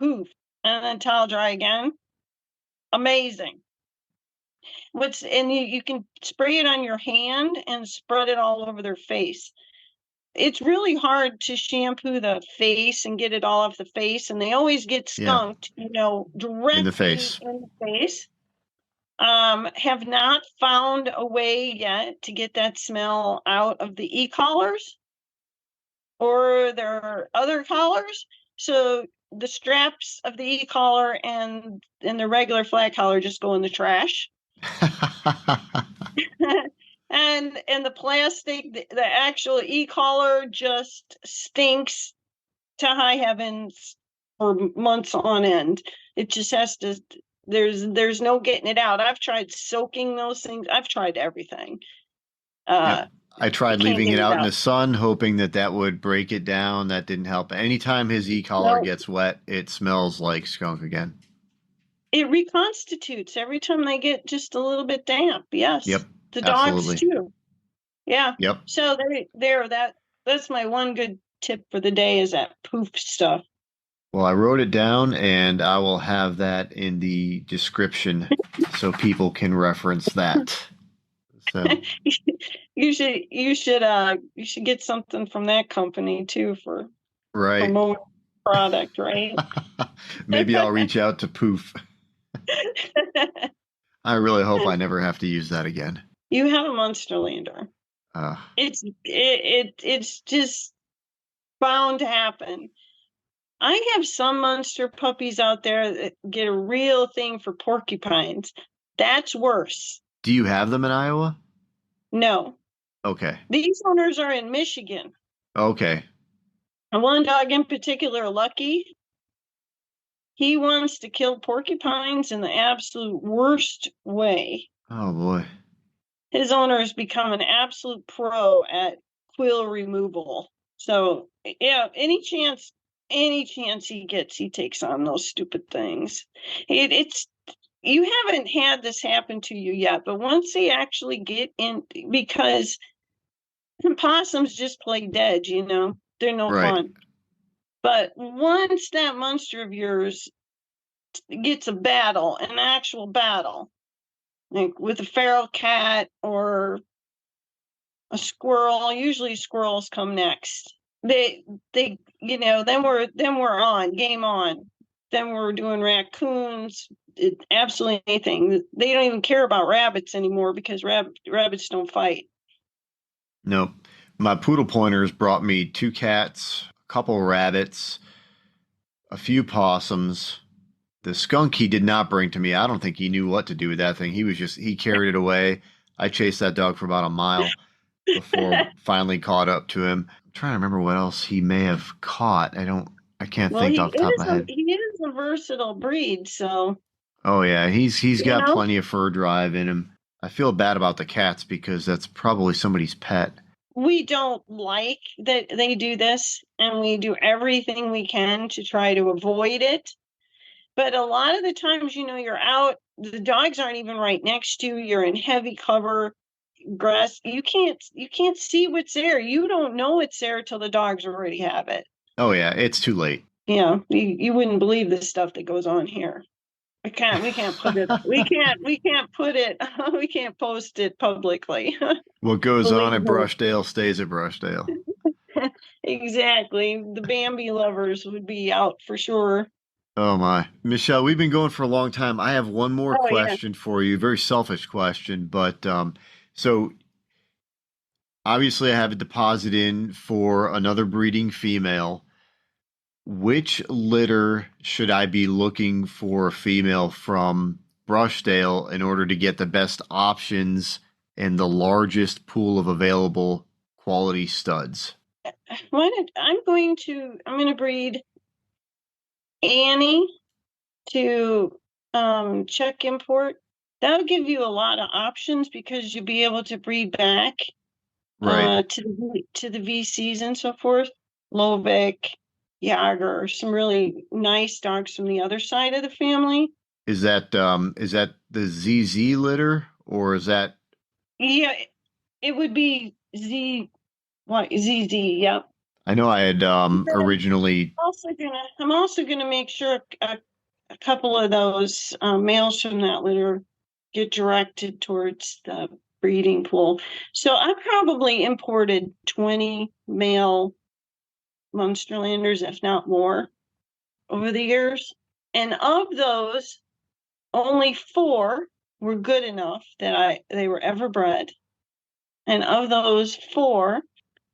poof, and then towel dry again. Amazing. You can spray it on your hand and spread it all over their face. It's really hard to shampoo the face and get it all off the face, and they always get Yeah, skunked, in the directly face. in the face. Have not found a way yet to get that smell out of the e-collars or their other collars. So the straps of the e-collar and the regular flag collar just go in the trash. And the plastic, the actual e-collar just stinks to high heavens for months on end. It just has to There's no getting it out. I've tried soaking those things. I've tried everything. Yep. I You tried can't leaving get it it out in out. the sun, hoping that that would break it down. That didn't help. Anytime his e-collar No, gets wet, it smells like skunk again. it reconstitutes every time they get just a little bit damp. Yes, Yep, the dogs absolutely. too. Yeah. Yep. So that's my one good tip for the day is that poof stuff. Well, I wrote it down and I will have that in the description so people can reference that. So, You should get something from that company too for right. promote product, right? Maybe I'll reach out to Poof. I really hope I never have to use that again. You have a Munsterlander. Uh, It's just bound to happen. I have some Munster puppies out there that get a real thing for porcupines. That's worse. do you have them in Iowa? No, Okay. these owners are in Michigan. Okay. And one dog in particular, Lucky, he wants to kill porcupines in the absolute worst way. Oh boy. His owner has become an absolute pro at quill removal. So yeah, any chance he gets, he takes on those stupid things. It's you haven't had this happen to you yet, but once they actually get in, because possums just play dead, they're no Right. fun. But once that monster of yours gets an actual battle, like with a feral cat or a squirrel, usually squirrels come next. They then we're on, game on. Then we're doing raccoons, absolutely anything. They don't even care about rabbits anymore because rabbits don't fight. Nope. My poodle pointers brought me 2 cats, a couple rabbits, a few possums. The skunk he did not bring to me. I don't think he knew what to do with that thing. He carried it away. I chased that dog for about a mile before finally caught up to him. I'm trying to remember what else he may have caught. I can't Well, think off the top of my head. he is a versatile breed, so Oh yeah, he's you got know. plenty of fur drive in him. I feel bad about the cats because that's probably somebody's pet. We don't like that they do this, and we do everything we can to try to avoid it. But a lot of the times, you're out, the dogs aren't even right next to you, you're in heavy cover grass. You can't see what's there. You don't know it's there till the dogs already have it. Oh yeah, it's too late. You wouldn't believe the stuff that goes on here. We can't put it we can't post it publicly. What goes on Believe at me. Brush Dale stays at Brush Dale. Exactly. The Bambi lovers would be out for sure. Oh my. Michelle, we've been going for a long time. I have one more Oh yeah. question for you, very selfish question, but so obviously I have a deposit in for another breeding female. Which litter should I be looking for a female from Brushdale in order to get the best options and the largest pool of available quality studs? I'm going to breed Annie to check import. That'll give you a lot of options because you'll be able to breed back Right. to the VCs and so forth. Lobeck, Yager, some really nice dogs from the other side of the family. Is that the ZZ litter or is that Yeah, it would be ZZ. Yep. I know I had originally I'm also gonna make sure a couple of those males from that litter get directed towards the breeding pool. So I probably imported 20 male Munsterlanders, if not more, over the years. And of those, only 4 were good enough that they were ever bred. And of those 4,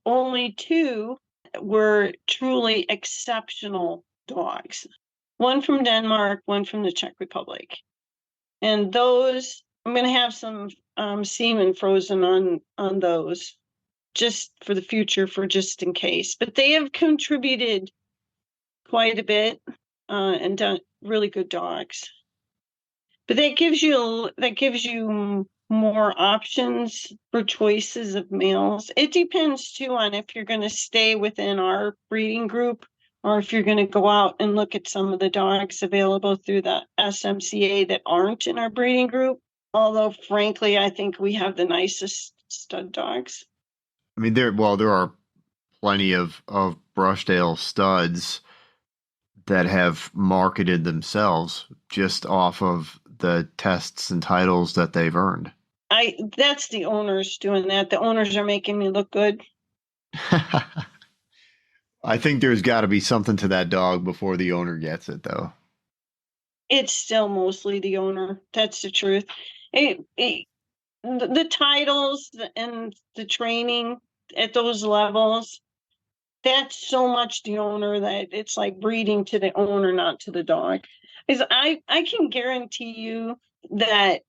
only 2 were truly exceptional dogs. One from Denmark, one from the Czech Republic. And those, I'm going to have some semen frozen on those just for the future, for just in case. But they have contributed quite a bit and done really good dogs. But that gives you more options for choices of males. It depends too on if you're going to stay within our breeding group or if you're going to go out and look at some of the dogs available through the SMCA that aren't in our breeding group. Although, frankly, I think we have the nicest stud dogs. I mean, there are plenty of Brushdale studs that have marketed themselves just off of the tests and titles that they've earned. That's the owners doing that. The owners are making me look good. I think there's got to be something to that dog before the owner gets it, though. It's still mostly the owner. That's the truth. The titles and the training at those levels, that's so much the owner that it's like breeding to the owner, not to the dog. Because I can guarantee you that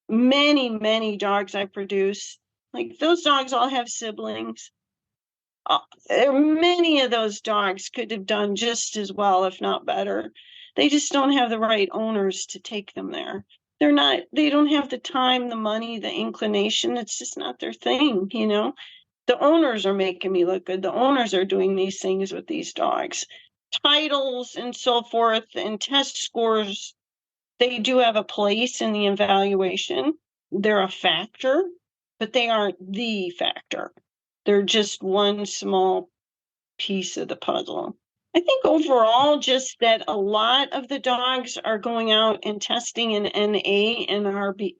many, many dogs I produce, like those dogs all have siblings. Many of those dogs could have done just as well, if not better. They just don't have the right owners to take them there. They don't have the time, the money, the inclination. It's just not their thing, you know? The owners are making me look good. The owners are doing these things with these dogs. Titles and so forth and test scores, they do have a place in the evaluation. They're a factor, but they aren't the factor. They're just one small piece of the puzzle. I think overall, just that a lot of the dogs are going out and testing in NA and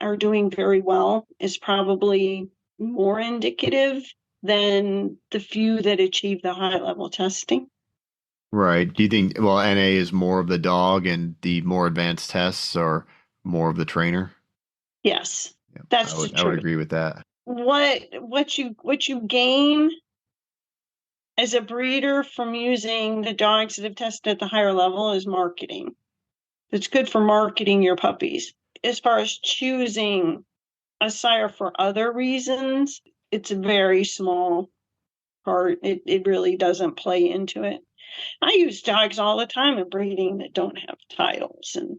are doing very well is probably more indicative than the few that achieve the high level testing. Right. Do you think, well, NA is more of the dog and the more advanced tests are more of the trainer? Yes, Yeah, that's I would, the I would truth. agree with that. What you gain as a breeder from using the dogs that have tested at the higher level is marketing. It's good for marketing your puppies. As far as choosing a sire for other reasons, it's a very small part. It really doesn't play into it. I use dogs all the time in breeding that don't have titles and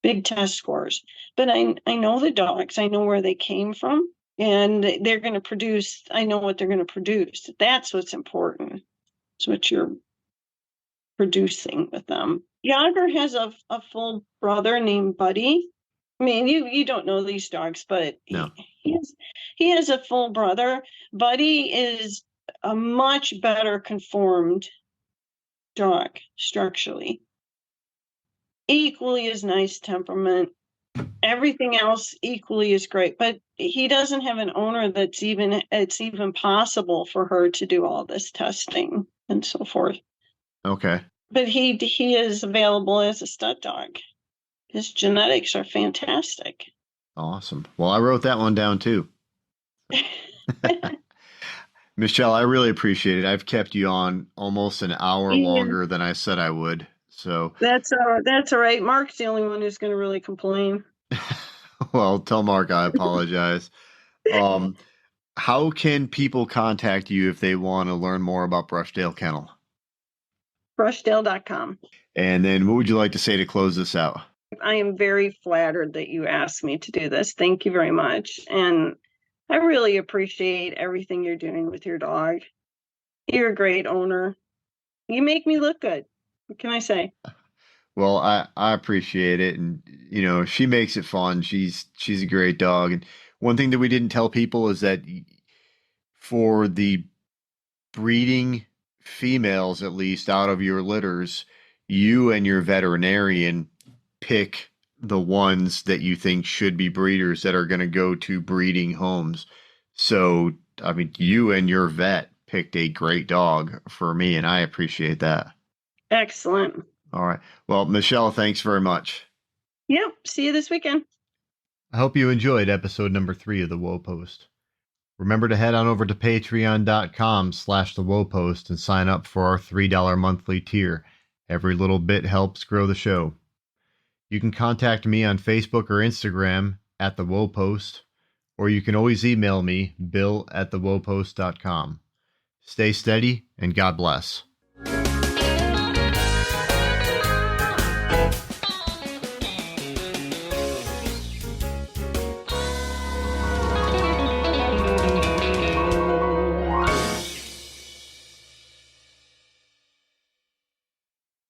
big test scores, but I know the dogs. I know where they came from, and they're going to produce. I know what they're going to produce. That's what's important. It's what you're producing with them. Yager has a full brother named Buddy. I mean, you don't know these dogs, but No. he has a full brother. Buddy is a much better conformed dog structurally. Equally as nice temperament. Everything else equally is great, but he doesn't have an owner it's even possible for her to do all this testing and so forth. Okay. But he is available as a stud dog. His genetics are fantastic. Awesome. Well, I wrote that one down too. Michelle, I really appreciate it. I've kept you on almost an hour Yeah. longer than I said I would. So, That's all right. Mark's the only one who's going to really complain. well, tell Mark I apologize. Um, how can people contact you if they want to learn more about Brush Dale Kennel? Brushdale.com. And then what would you like to say to close this out? I am very flattered that you asked me to do this. Thank you very much. And I really appreciate everything you're doing with your dog. You're a great owner. You make me look good. What can I say? Well, I appreciate it, and she makes it fun. She's a great dog, and one thing that we didn't tell people is that for the breeding females, at least out of your litters, you and your veterinarian pick the ones that you think should be breeders that are going to go to breeding homes. So, I mean, you and your vet picked a great dog for me, and I appreciate that. Excellent. All right. Well, Michelle, thanks very much. Yep. See you this weekend. I hope you enjoyed episode number 3 of the Woe Post. Remember to head on over to patreon.com/thewoepost and sign up for our $3 monthly tier. Every little bit helps grow the show. You can contact me on Facebook or Instagram at The Woe Post, or you can always email me, bill@thewoepost.com. Stay steady and God bless.